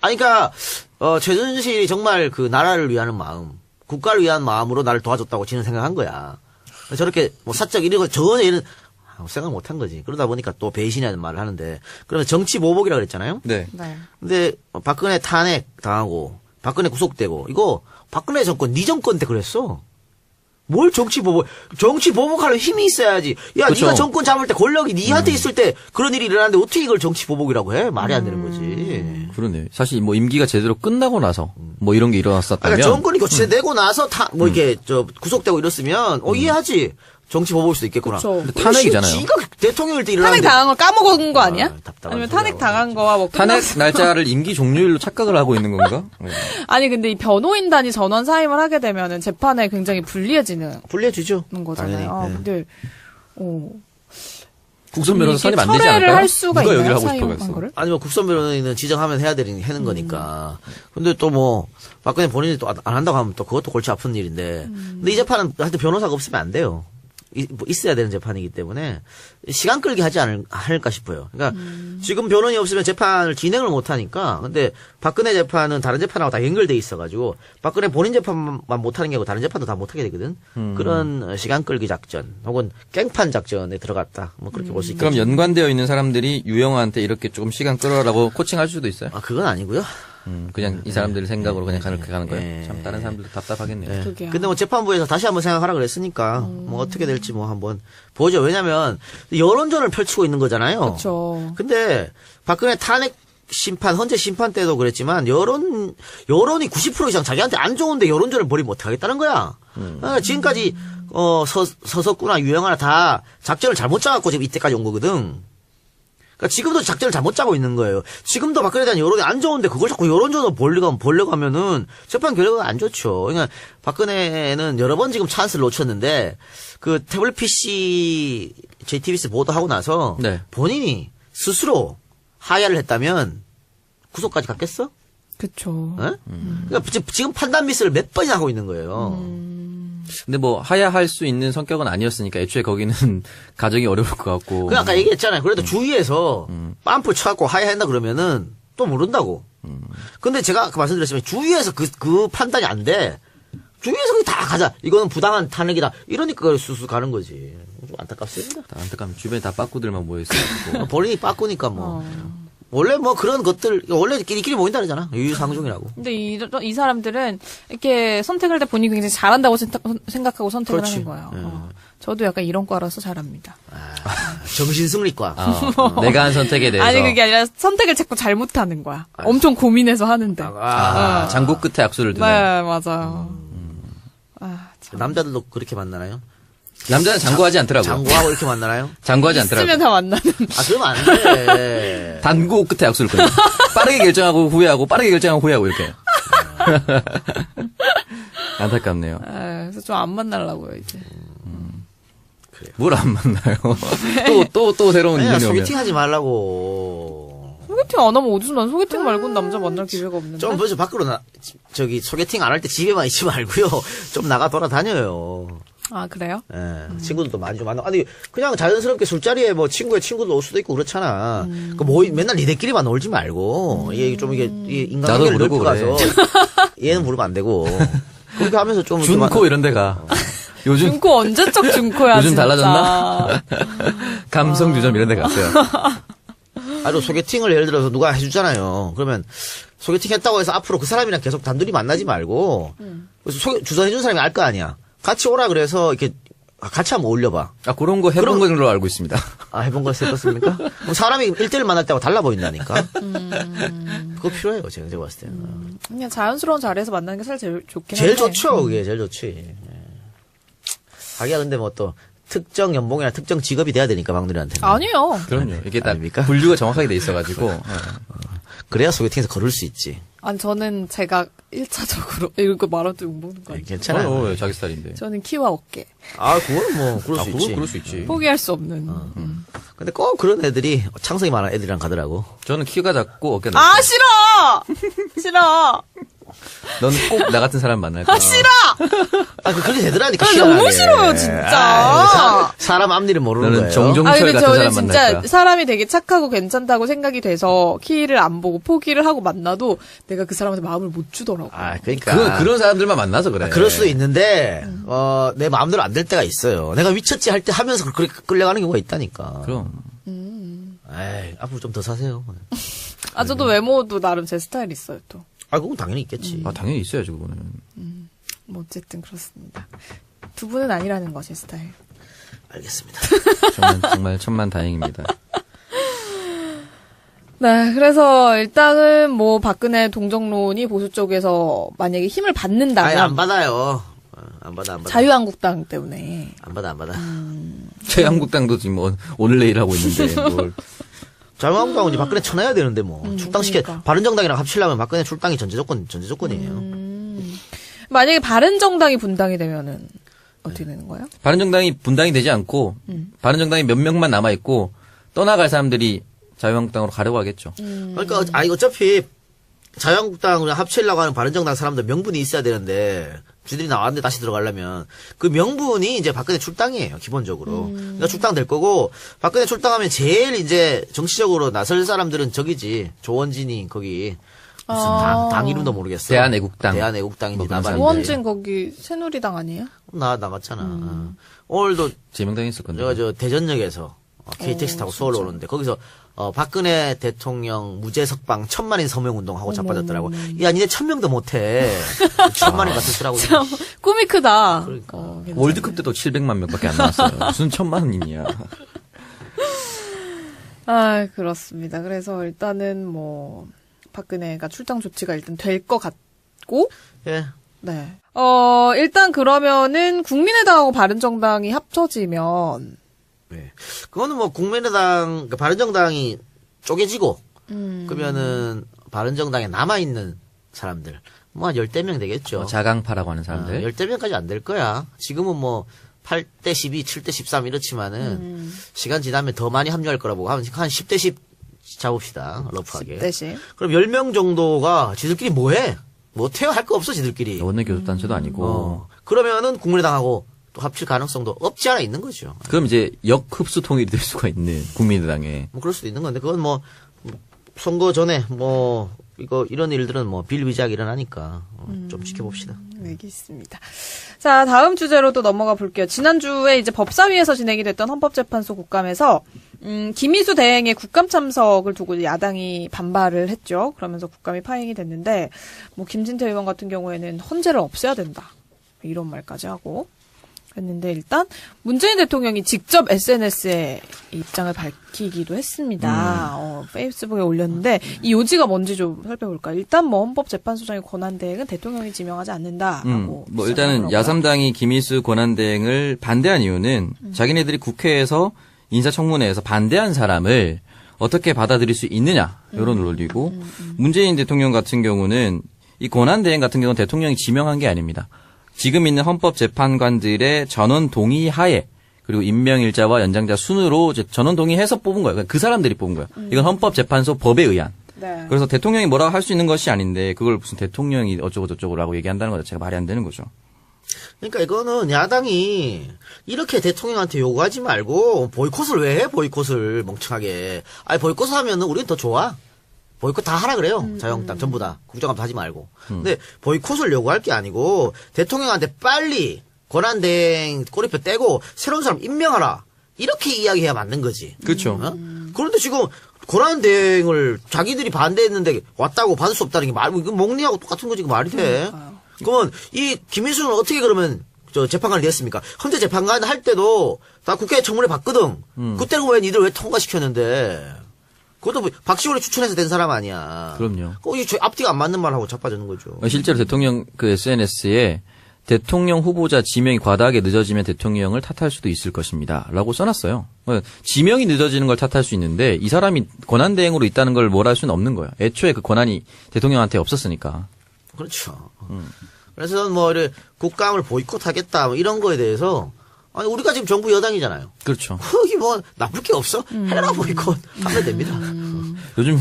아니, 그러니까 최순실이 정말 그 나라를 위하는 마음, 국가를 위한 마음으로 나를 도와줬다고 지는 생각한 거야. 저렇게 뭐 사적 이런 거 전혀 얘는 생각 못한 거지. 그러다 보니까 또 배신이라는 말을 하는데, 그러면 정치 보복이라고 그랬잖아요. 네. 네. 근데 박근혜 탄핵 당하고 박근혜 구속되고 이거 박근혜 정권 네 정권 때 그랬어. 뭘 정치 보복하려면 힘이 있어야지. 야, 그쵸. 네가 정권 잡을 때 권력이 네한테 있을 때 그런 일이 일어났는데 어떻게 이걸 정치 보복이라고 해? 말이 안 되는 거지. 그러네요. 사실 뭐 임기가 제대로 끝나고 나서 뭐 이런 게 일어났었다면. 그러니까 정권이 교체되고 나서 뭐 이렇게 구속되고 이랬으면 이해하지. 정치 보복일 수도 있겠구나. 그쵸. 근데 탄핵이잖아요. 지가 대통령일 때 탄핵 일어났는데 당한 걸 까먹은 거 아니야? 답답한 아니면 소리하고. 탄핵 당한 거와 뭐 탄핵 끝났어. 날짜를 임기 종료일로 착각을 하고 있는 건가? 네. 아니 근데 이 변호인단이 전원 사임을 하게 되면은 재판에 굉장히 불리해지는 불리해지죠. 거잖아요. 당연히. 근데 국선 변호사 선임 안 되지 철회를 않을까요? 할 수가 누가 있나요? 여기를 하고 사임한 싶어겠어. 거를? 아니 뭐 국선 변호인은 지정하면 하는 거니까. 근데 또 뭐 박근혜 본인이 또 안 한다고 하면 또 그것도 골치 아픈 일인데. 근데 이 재판은 하여튼 변호사가 없으면 안 돼요. 뭐 있어야 되는 재판이기 때문에 시간 끌기 하지 않을까 싶어요. 그러니까 지금 변호인이 없으면 재판을 진행을 못 하니까. 근데 박근혜 재판은 다른 재판하고 다 연결돼 있어가지고 박근혜 본인 재판만 못 하는 게 아니고 다른 재판도 다 못 하게 되거든. 그런 시간 끌기 작전 혹은 깽판 작전에 들어갔다. 뭐 그렇게 볼 수 있겠죠. 그럼 연관되어 있는 사람들이 유영아한테 이렇게 조금 시간 끌어라고 코칭할 수도 있어요? 아 그건 아니고요. 그냥 이 사람들 생각으로 그냥 그렇게 가는 거예요? 예. 참 다른 사람들도 답답하겠네요. 네. 그러게요. 근데 뭐 재판부에서 다시 한번 생각하라 그랬으니까 뭐 어떻게 될지 뭐 한번 보죠. 왜냐면 여론전을 펼치고 있는 거잖아요. 그렇죠. 근데 박근혜 탄핵 심판, 헌재 심판 때도 그랬지만 여론이 90% 이상 자기한테 안 좋은데 여론전을 벌이면 어떡하겠다는 거야. 지금까지 서석구나 유영아나 다 작전을 잘못 짜갖고 지금 이때까지 온 거거든. 그러니까 지금도 작전을 잘못 짜고 있는 거예요. 지금도 박근혜에 대한 여론이 안 좋은데 그걸 자꾸 여론전으로 벌려고 하면은 재판 결과가 안 좋죠. 그러니까 박근혜는 여러 번 지금 찬스를 놓쳤는데 그 태블릿 PC JTBC 보도하고 나서 네. 본인이 스스로 하야를 했다면 구속까지 갔겠어? 그렇죠. 어? 그러니까 지금 판단 미스를 몇 번이나 하고 있는 거예요. 근데 뭐 하야할 수 있는 성격은 아니었으니까 애초에 거기는 가정이 어려울 것 같고. 그 아까 얘기했잖아요. 그래도 주위에서 빰프 쳐갖고 하야했나 그러면은 또 모른다고. 근데 제가 아까 말씀드렸지만 주위에서 그 판단이 안 돼. 주위에서 그냥 다 가자. 이거는 부당한 탄핵이다. 이러니까 수수 가는 거지. 좀 안타깝습니다. 안타깝네. 주변에 다 빠꾸들만 모여있어가지고. 본인이 빠꾸니까 뭐. 원래 뭐 그런 것들 원래 끼리끼리 모인다 그러잖아. 유유상종이라고. 근데 이 사람들은 이렇게 선택할 때 본인이 굉장히 잘한다고 생각하고 선택을 그렇지. 하는 거예요. 저도 약간 이런 과라서 잘합니다. 정신승리과. 내가 한 선택에 대해서. 아니 그게 아니라 선택을 자꾸 잘못하는 거야. 엄청 고민해서 하는데. 장고 끝에 악수를 두는. 네, 맞아요. 참. 남자들도 그렇게 만나나요? 남자는 장구하지 않더라고요. 장구하고 이렇게 만나나요? 장구하지 있으면 않더라고요. 다 만나는. 아, 그러면 안 돼. 단고 끝에 악수를 끊어요. 빠르게 결정하고 후회하고 빠르게 결정하고 후회하고 이렇게. 안타깝네요. 그래서 좀 안 만나려고요, 이제. 뭘 안 만나요? 또 새로운 아니야, 인연이 오면. 소개팅 하지 말라고. 소개팅 안 하면 어디서 난 소개팅 말고는 남자 만날 기회가 없는데. 좀 벌써 밖으로 소개팅 안 할 때 집에만 있지 말고요. 좀 나가 돌아다녀요. 아, 그래요? 예, 친구들도 많이 좀 만나. 아니, 그냥 자연스럽게 술자리에 뭐 친구의 친구도 올 수도 있고 그렇잖아. 그 맨날 니네끼리만 놀지 말고. 이게 좀 이게 인간관계를 나도 부르고 넓혀가서. 얘는 부르면 안 되고. 그렇게 하면서 좀. 준코 이런 데가. 요즘 준코 언제적 준코야, 요즘 진짜. 달라졌나? 감성 주점 이런 데 갔어요. 아니, 소개팅을 예를 들어서 누가 해주잖아요. 그러면 소개팅 했다고 해서 앞으로 그 사람이랑 계속 단둘이 만나지 말고. 그래서 주선해준 사람이 알 거 아니야. 같이 오라 그래서 이렇게 같이 한번 올려봐. 아, 그런 거 해본 걸로 알고 있습니다. 아, 해본 거 했었습니까? 그럼 사람이 1대1 만날 때하고 달라 보인다니까. 그거 필요해요, 제가 봤을 때는. 그냥 자연스러운 자리에서 만나는 게 사실 제일 좋긴 제일 한데. 좋죠, 그게 제일 좋지. 하기야 근데 뭐 또 특정 연봉이나 특정 직업이 돼야 되니까 막누리한테는. 아니에요. 그럼요. 이게 딱 아닙니까? 분류가 정확하게 돼 있어가지고. 그래야 소개팅에서 걸을 수 있지. 아니, 저는 제가 1차적으로, 이거 말하도 욕먹는 거 아니에요? 괜찮아요. 자기 스타일인데. 저는 키와 어깨. 그건 뭐, 그럴 수 있지. 그럴 수 있지. 포기할 수 없는. 근데 꼭 그런 애들이 창성이 많은 애들이랑 가더라고. 저는 키가 작고 어깨가 넓고. 아, 싫어! 싫어! 넌 꼭 나 같은 사람 만날 거야. 싫어! 그렇게 되더라니까. 너무 희한하게. 싫어요, 진짜. 사람 앞일을 모르는 너는 거예요. 정종철 근데 같은 저는 사람 만날 진짜 거야. 사람이 되게 착하고 괜찮다고 생각이 돼서 키를 안 보고 포기를 하고 만나도 내가 그 사람한테 마음을 못 주더라고. 그러니까. 그런 사람들만 만나서 그래. 그럴 수도 있는데, 내 마음대로 안 될 때가 있어요. 내가 미쳤지 할 때 하면서 그렇게 끌려가는 경우가 있다니까. 그럼. 에이, 앞으로 좀 더 사세요. 저도 외모도 나름 제 스타일 있어요, 또. 그건 당연히 있겠지. 당연히 있어야죠, 그거는. 뭐, 어쨌든 그렇습니다. 두 분은 아니라는 거, 제 스타일. 알겠습니다. 정말 천만 다행입니다. 네, 그래서 일단은 뭐, 박근혜 동정론이 보수 쪽에서 만약에 힘을 받는다면. 안 받아요. 안 받아. 자유한국당 때문에. 안 받아. 최한국당도 지금 오늘 내일 하고 있는데 뭘. 자유한국당은 이제 박근혜 쳐내야 되는데 뭐. 출당시켜, 그러니까. 바른정당이랑 합치려면 박근혜 출당이 전제조건이에요. 만약에 바른정당이 분당이 되면은, 어떻게 되는 거예요? 바른정당이 분당이 되지 않고 바른정당이 몇 명만 남아 있고 떠나갈 사람들이 자유한국당으로 가려고 하겠죠. 그러니까, 어차피 자유한국당을 합치려고 하는 바른정당 사람들 명분이 있어야 되는데, 쥐들이 나왔는데 다시 들어가려면, 그 명분이 이제 박근혜 출당이에요, 기본적으로. 그러니까 출당 될 거고, 박근혜 출당하면 제일 이제 정치적으로 나설 사람들은 저기지, 조원진이 거기, 무슨 당 이름도 모르겠어. 대한애국당. 대한애국당인지 뭐 그런 나발인데. 조원진 거기 새누리당 아니에요? 나갔잖아. 오늘도 제명당했을 건데. 제가 저 대전역에서 KTX 타고 서울 오는데 거기서 박근혜 대통령 무죄 석방 1,000만인 서명 운동하고 자빠졌더라고. 야, 니네 1,000명도 못해. 1,000만인 같은 수라고. 꿈이 크다. 그러니까. 월드컵 때도 700만 명밖에 안 나왔어요. 무슨 1,000만 원이냐. 그렇습니다. 그래서 일단은 뭐 박근혜가 출당 조치가 일단 될 것 같고, 예. 네. 일단 그러면은 국민의당하고 바른정당이 합쳐지면, 네. 그거는 뭐 국민의당, 그러니까 바른정당이 쪼개지고, 그러면은 바른정당에 남아있는 사람들, 뭐 한 10대 명 되겠죠. 자강파라고 하는 사람들. 10대 명까지 안 될 거야. 지금은 뭐 8대 12, 7대 13 이렇지만은 시간 지나면 더 많이 합류할 거라고 한 10대 10 잡읍시다. 러프하게. 10대씩. 그럼 10명 정도가 지들끼리 뭐해? 못해요? 할 거 없어, 지들끼리. 원내교섭단체도 아니고. 그러면은 국민의당하고 또 합칠 가능성도 없지 않아 있는 거죠. 그럼 이제 역흡수 통일이 될 수가 있는 국민의당에. 뭐 그럴 수도 있는 건데 그건 뭐 선거 전에 뭐 이런 일들은 뭐 빌비작 일어나니까 좀 지켜봅시다. 알겠습니다. 자, 다음 주제로 또 넘어가 볼게요. 지난주에 이제 법사위에서 진행이 됐던 헌법재판소 국감에서 김희수 대행의 국감 참석을 두고 야당이 반발을 했죠. 그러면서 국감이 파행이 됐는데 뭐 김진태 의원 같은 경우에는 헌재를 없애야 된다. 이런 말까지 하고 했는데 일단 문재인 대통령이 직접 SNS에 입장을 밝히기도 했습니다. 페이스북에 올렸는데 이 요지가 뭔지 좀 살펴볼까요? 일단 뭐 헌법재판소장의 권한대행은 대통령이 지명하지 않는다라고. 뭐 일단은 야3당이 김희수 권한대행을 반대한 이유는 자기네들이 국회에서 인사청문회에서 반대한 사람을 어떻게 받아들일 수 있느냐 이런 논리고 문재인 대통령 같은 경우는 이 권한대행 같은 경우는 대통령이 지명한 게 아닙니다. 지금 있는 헌법재판관들의 전원 동의 하에 그리고 임명일자와 연장자 순으로 이제 전원 동의해서 뽑은 거예요. 그 사람들이 뽑은 거예요. 이건 헌법재판소 법에 의한. 네. 그래서 대통령이 뭐라고 할 수 있는 것이 아닌데 그걸 무슨 대통령이 어쩌고 저쩌고라고 얘기한다는 것 자체가 말이 안 되는 거죠. 그러니까 이거는 야당이 이렇게 대통령한테 요구하지 말고 보이콧을 왜 해? 보이콧을 멍청하게. 아니 보이콧을 하면은 우리는 더 좋아. 보이콧 다 하라 그래요. 자유한국당 전부 다. 국정감사 하지 말고. 근데 보이콧을 요구할 게 아니고 대통령한테 빨리 권한대행 꼬리표 떼고 새로운 사람 임명하라. 이렇게 이야기해야 맞는 거지. 그렇죠. 어? 그런데 지금 권한대행을 자기들이 반대했는데 왔다고 받을 수 없다는 게 이거 목리하고 똑같은 거지. 말이 돼. 그러면 이 김희수는 어떻게 그러면 저 재판관이 됐습니까? 헌재 재판관 할 때도 다 국회 청문회 봤거든. 그때는 왜 니들 왜 통과시켰는데? 그것도 박시원이 추천해서 된 사람 아니야. 그럼요. 이 앞뒤가 안 맞는 말하고 자빠지는 거죠. 실제로 대통령 그 SNS에 대통령 후보자 지명이 과다하게 늦어지면 대통령을 탓할 수도 있을 것입니다. 라고 써놨어요. 지명이 늦어지는 걸 탓할 수 있는데 이 사람이 권한대행으로 있다는 걸 뭘 할 수는 없는 거예요. 애초에 그 권한이 대통령한테 없었으니까. 그렇죠. 그래서 저는 뭐 이렇게 국감을 보이콧하겠다 뭐 이런 거에 대해서 아니 우리가 지금 정부 여당이잖아요. 그렇죠. 거기 뭐 나쁠 게 없어. 해라 보이콧 하면 됩니다. 요즘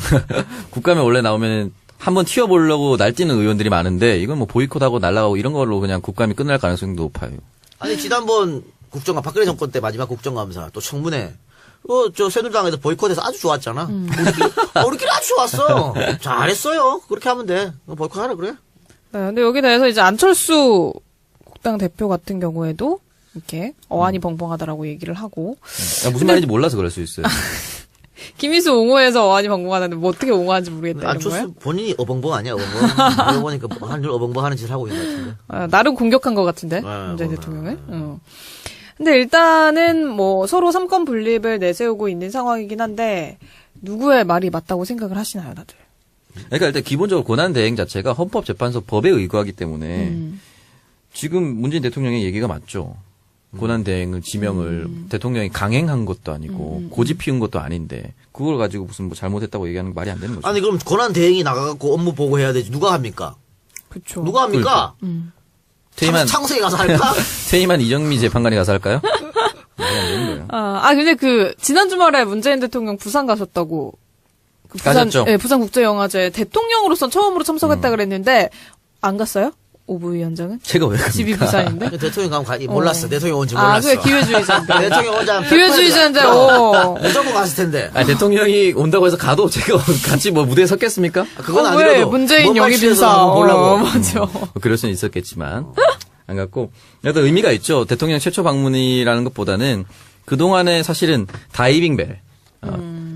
국감에 원래 나오면 한번 튀어보려고 날뛰는 의원들이 많은데 이건 뭐 보이콧하고 날아가고 이런 걸로 그냥 국감이 끝날 가능성이 높아요. 아니 지난번 국정감 박근혜 정권 때 마지막 국정감사 또 청문회 저 새누리당에서 보이콧해서 아주 좋았잖아. 우리끼리 아주 좋았어. 잘했어요. 그렇게 하면 돼. 보이콧하라 그래. 네, 근데 여기 대해서 이제 안철수 국당 대표 같은 경우에도 이렇게 어안이 벙벙하다라고 얘기를 하고 무슨 말인지 몰라서 그럴 수 있어요. 김희수 옹호해서 어안이 벙벙하는데 뭐 어떻게 옹호하는지 모르겠다 이런 거예요? 안철수 본인이 어벙벙 아니야 어벙벙. 내가 보니까 한줄 어벙벙 하는 짓을 하고 있는 것 같은데. 나름 공격한 것 같은데 문재인 대통령을. 근데 일단은 뭐 서로 삼권 분립을 내세우고 있는 상황이긴 한데 누구의 말이 맞다고 생각을 하시나요, 다들? 그러니까 일단 기본적으로 권한대행 자체가 헌법재판소 법에 의거하기 때문에 지금 문재인 대통령의 얘기가 맞죠. 권한대행을 지명을 대통령이 강행한 것도 아니고 고집 피운 것도 아닌데 그걸 가지고 무슨 뭐 잘못했다고 얘기하는 거 말이 안 되는 거죠. 아니 그럼 권한 대행이 나가갖고 업무 보고해야 되지 누가 합니까? 그렇죠. 누가 합니까? 퇴임한 창석이 가서 할까? 퇴임한 이정미 재판관이 가서 할까요? 말이 안 되는 거예요. 근데 지난 주말에 문재인 대통령 부산 가셨다고. 가셨죠? 네, 부산국제영화제 대통령으로선 처음으로 참석했다 그랬는데 안 갔어요? 오부 위원장은? 제가 왜 갑니까? 집이 부산인데? 대통령 가면 몰랐어. 대통령 온지 몰랐어. 그게 기회주의자인데. 대통령 오자. 기회주의자인데, 무조건 갔을 텐데. 대통령이 온다고 해서 가도 제가 같이 뭐 무대에 섰겠습니까? 그건 왜? 아니라도. 문재인 영입인사. 보려고. 맞아. 그럴 수는 있었겠지만. 안 갔고. 그래도 의미가 있죠. 대통령 최초 방문이라는 것보다는 그동안에 사실은 다이빙벨.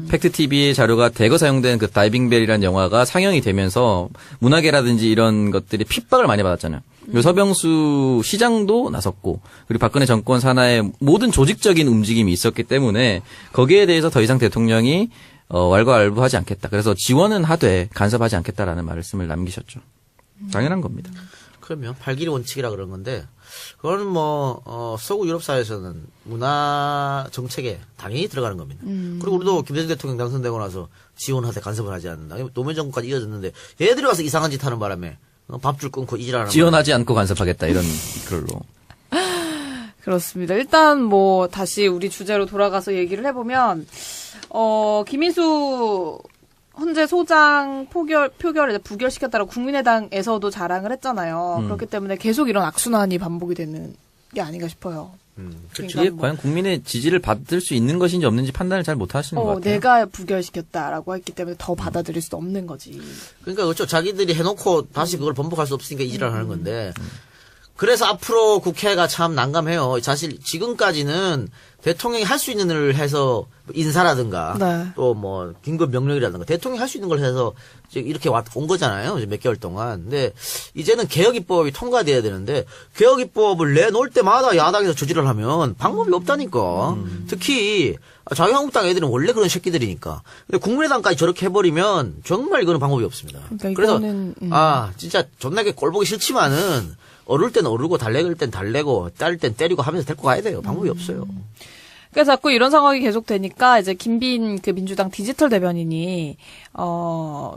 팩트TV의 자료가 대거 사용된 그 다이빙벨이라는 영화가 상영이 되면서 문화계라든지 이런 것들이 핍박을 많이 받았잖아요. 서병수 시장도 나섰고 그리고 박근혜 정권 산하의 모든 조직적인 움직임이 있었기 때문에 거기에 대해서 더 이상 대통령이 왈가왈부하지 않겠다. 그래서 지원은 하되 간섭하지 않겠다라는 말씀을 남기셨죠. 당연한 겁니다. 그러면 발길이 원칙이라 그런 건데 그거는 뭐 서구 유럽 사회에서는 문화 정책에 당연히 들어가는 겁니다. 그리고 우리도 김대중 대통령 당선되고 나서 지원하되 간섭을 하지 않는다. 노무현 정권까지 이어졌는데 얘들이 와서 이상한 짓 하는 바람에 밥줄 끊고 이질하는 지원하지 않고 간섭하겠다 이런 글로. 그렇습니다. 일단 뭐 다시 우리 주제로 돌아가서 얘기를 해보면 김인수 헌재 소장 표결을 부결시켰다고 국민의당에서도 자랑을 했잖아요. 그렇기 때문에 계속 이런 악순환이 반복이 되는 게 아닌가 싶어요. 그렇죠. 이게 과연 국민의 지지를 받을 수 있는 것인지 없는지 판단을 잘 못하시는 것 같아요. 내가 부결시켰다라고 했기 때문에 더 받아들일 수도 없는 거지. 그러니까 그렇죠. 자기들이 해놓고 다시 그걸 번복할 수 없으니까 이질을 하는 건데 그래서 앞으로 국회가 참 난감해요. 사실 지금까지는 대통령이 할 수 있는 일을 해서 인사라든가 네. 또 뭐 긴급 명령이라든가 대통령이 할 수 있는 걸 해서 이렇게 온 거잖아요. 이제 몇 개월 동안. 근데 이제는 개혁입법이 통과돼야 되는데 개혁입법을 내놓을 때마다 야당에서 저지를 하면 방법이 없다니까. 특히 자유한국당 애들은 원래 그런 새끼들이니까. 근데 국민의당까지 저렇게 해버리면 정말 이거는 방법이 없습니다. 그러니까 그래서 이거는, 진짜 존나게 꼴보기 싫지만은 어릴 땐 어르고 달래길 땐 달래고 때릴 땐 때리고 하면서 데리고 가야 돼요. 방법이 없어요. 그래서 자꾸 이런 상황이 계속되니까 이제 김빈 그 민주당 디지털 대변인이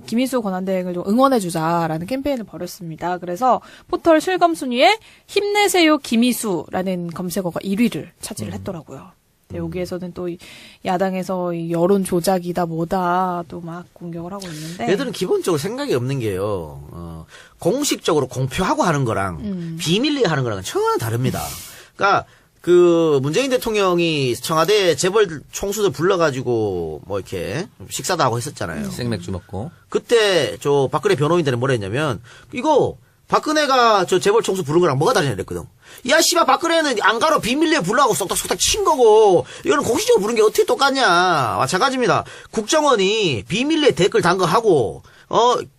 김인수 권한대행을 좀 응원해주자라는 캠페인을 벌였습니다. 그래서 포털 실검 순위에 힘내세요 김인수라는 검색어가 1위를 차지를 했더라고요. 여기에서는 또 야당에서 이 여론 조작이다 뭐다 또 막 공격을 하고 있는데 얘들은 기본적으로 생각이 없는 게요. 공식적으로 공표하고 하는 거랑 비밀리에 하는 거랑은 전혀 다릅니다. 그러니까 그 문재인 대통령이 청와대 재벌 총수들 불러가지고 뭐 이렇게 식사도 하고 했었잖아요. 생맥주 먹고. 그때 저 박근혜 변호인들은 뭐라 했냐면 이거 박근혜가 저 재벌 총수 부른 거랑 뭐가 다르냐 그랬거든. 야 씨발 박근혜는 안 가로 비밀리에 불러가고 쏙닥쏙닥 친 거고 이거는 공식적으로 부른 게 어떻게 똑같냐. 마찬가지입니다. 국정원이 비밀리에 댓글 단 거 하고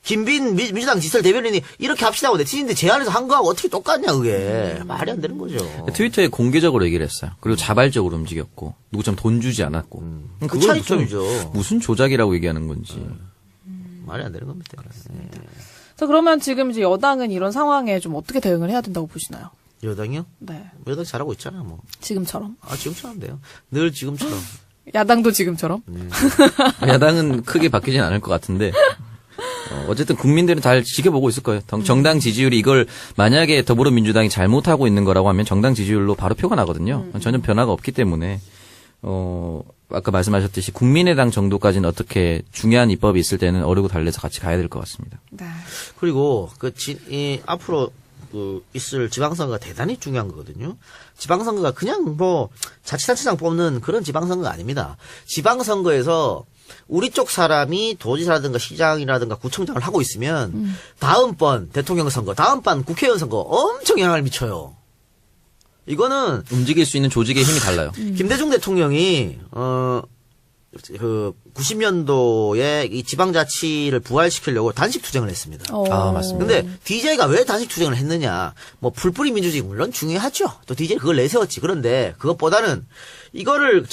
김빈 민주당 디지털 대변인이 이렇게 합시다 하고 내치는데 제안해서 한 거하고 어떻게 똑같냐 그게. 말이 안 되는 거죠. 트위터에 공개적으로 얘기를 했어요. 그리고 자발적으로 움직였고 누구처럼 돈 주지 않았고. 그 차이점이죠. 무슨 조작이라고 얘기하는 건지. 말이 안 되는 겁니다. 자, 그러면 지금 이제 여당은 이런 상황에 좀 어떻게 대응을 해야 된다고 보시나요? 여당이요? 네. 여당 잘하고 있잖아, 뭐. 지금처럼. 지금처럼 돼요. 늘 지금처럼. 야당도 지금처럼. 야당은 크게 바뀌진 않을 것 같은데 어쨌든 국민들은 잘 지켜보고 있을 거예요. 정당 지지율이 이걸 만약에 더불어민주당이 잘못하고 있는 거라고 하면 정당 지지율로 바로 표가 나거든요. 전혀 변화가 없기 때문에 아까 말씀하셨듯이 국민의당 정도까지는 어떻게 중요한 입법이 있을 때는 어르고 달래서 같이 가야 될 것 같습니다. 네. 그리고 앞으로 있을 지방선거가 대단히 중요한 거거든요. 지방선거가 그냥 뭐 자치단체장 뽑는 그런 지방선거가 아닙니다. 지방선거에서 우리 쪽 사람이 도지사라든가 시장이라든가 구청장을 하고 있으면 다음번 대통령 선거, 다음번 국회의원 선거 엄청 영향을 미쳐요. 이거는 움직일 수 있는 조직의 힘이 달라요. 김대중 대통령이 90년도에 이 지방자치를 부활시키려고 단식 투쟁을 했습니다. 맞습니다. 근데 DJ가 왜 단식 투쟁을 했느냐? 뭐 풀뿌리 민주주의 물론 중요하죠. 또 DJ 그걸 내세웠지. 그런데 그것보다는 이거를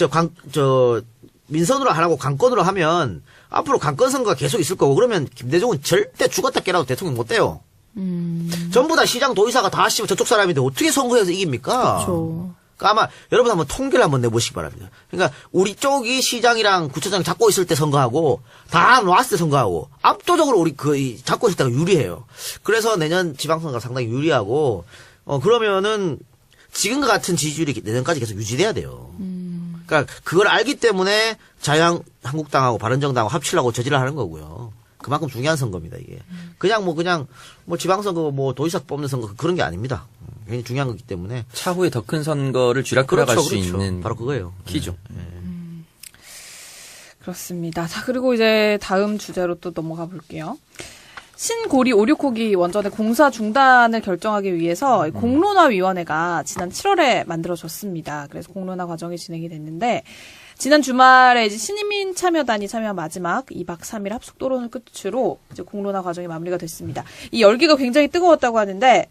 민선으로 안 하고 강권으로 하면 앞으로 강권 선거가 계속 있을 거고 그러면 김대중은 절대 죽었다 깨라도 대통령 못 돼요. 전부 다 시장 도의사가 다 씨발 저쪽 사람인데 어떻게 선거에서 이깁니까? 그렇죠. 그러니까 아마 여러분 한번 통계를 한번 내보시기 바랍니다. 그러니까 우리 쪽이 시장이랑 구청장 잡고 있을 때 선거하고 다 놨을 때 선거하고 압도적으로 우리 잡고 있을 때가 유리해요. 그래서 내년 지방선거가 상당히 유리하고 그러면은 지금과 같은 지지율이 내년까지 계속 유지돼야 돼요. 그러니까 그걸 알기 때문에 자유한국당하고 바른정당하고 합치려고 저지를 하는 거고요. 그만큼 중요한 선거입니다, 이게. 그냥 지방선거 도의사 뽑는 선거 그런 게 아닙니다. 굉장히 중요한 거기 때문에. 차후에 더 큰 선거를 쥐락펴나갈 수 그렇죠. 있는 바로 그거예요. 키죠. 그렇습니다. 자, 그리고 이제 다음 주제로 또 넘어가 볼게요. 신고리 569기 원전의 공사 중단을 결정하기 위해서 공론화위원회가 지난 7월에 만들어졌습니다. 그래서 공론화 과정이 진행이 됐는데 지난 주말에 이제 신민 참여단이 참여한 마지막 2박 3일 합숙 토론을 끝으로 이제 공론화 과정이 마무리가 됐습니다. 이 열기가 굉장히 뜨거웠다고 하는데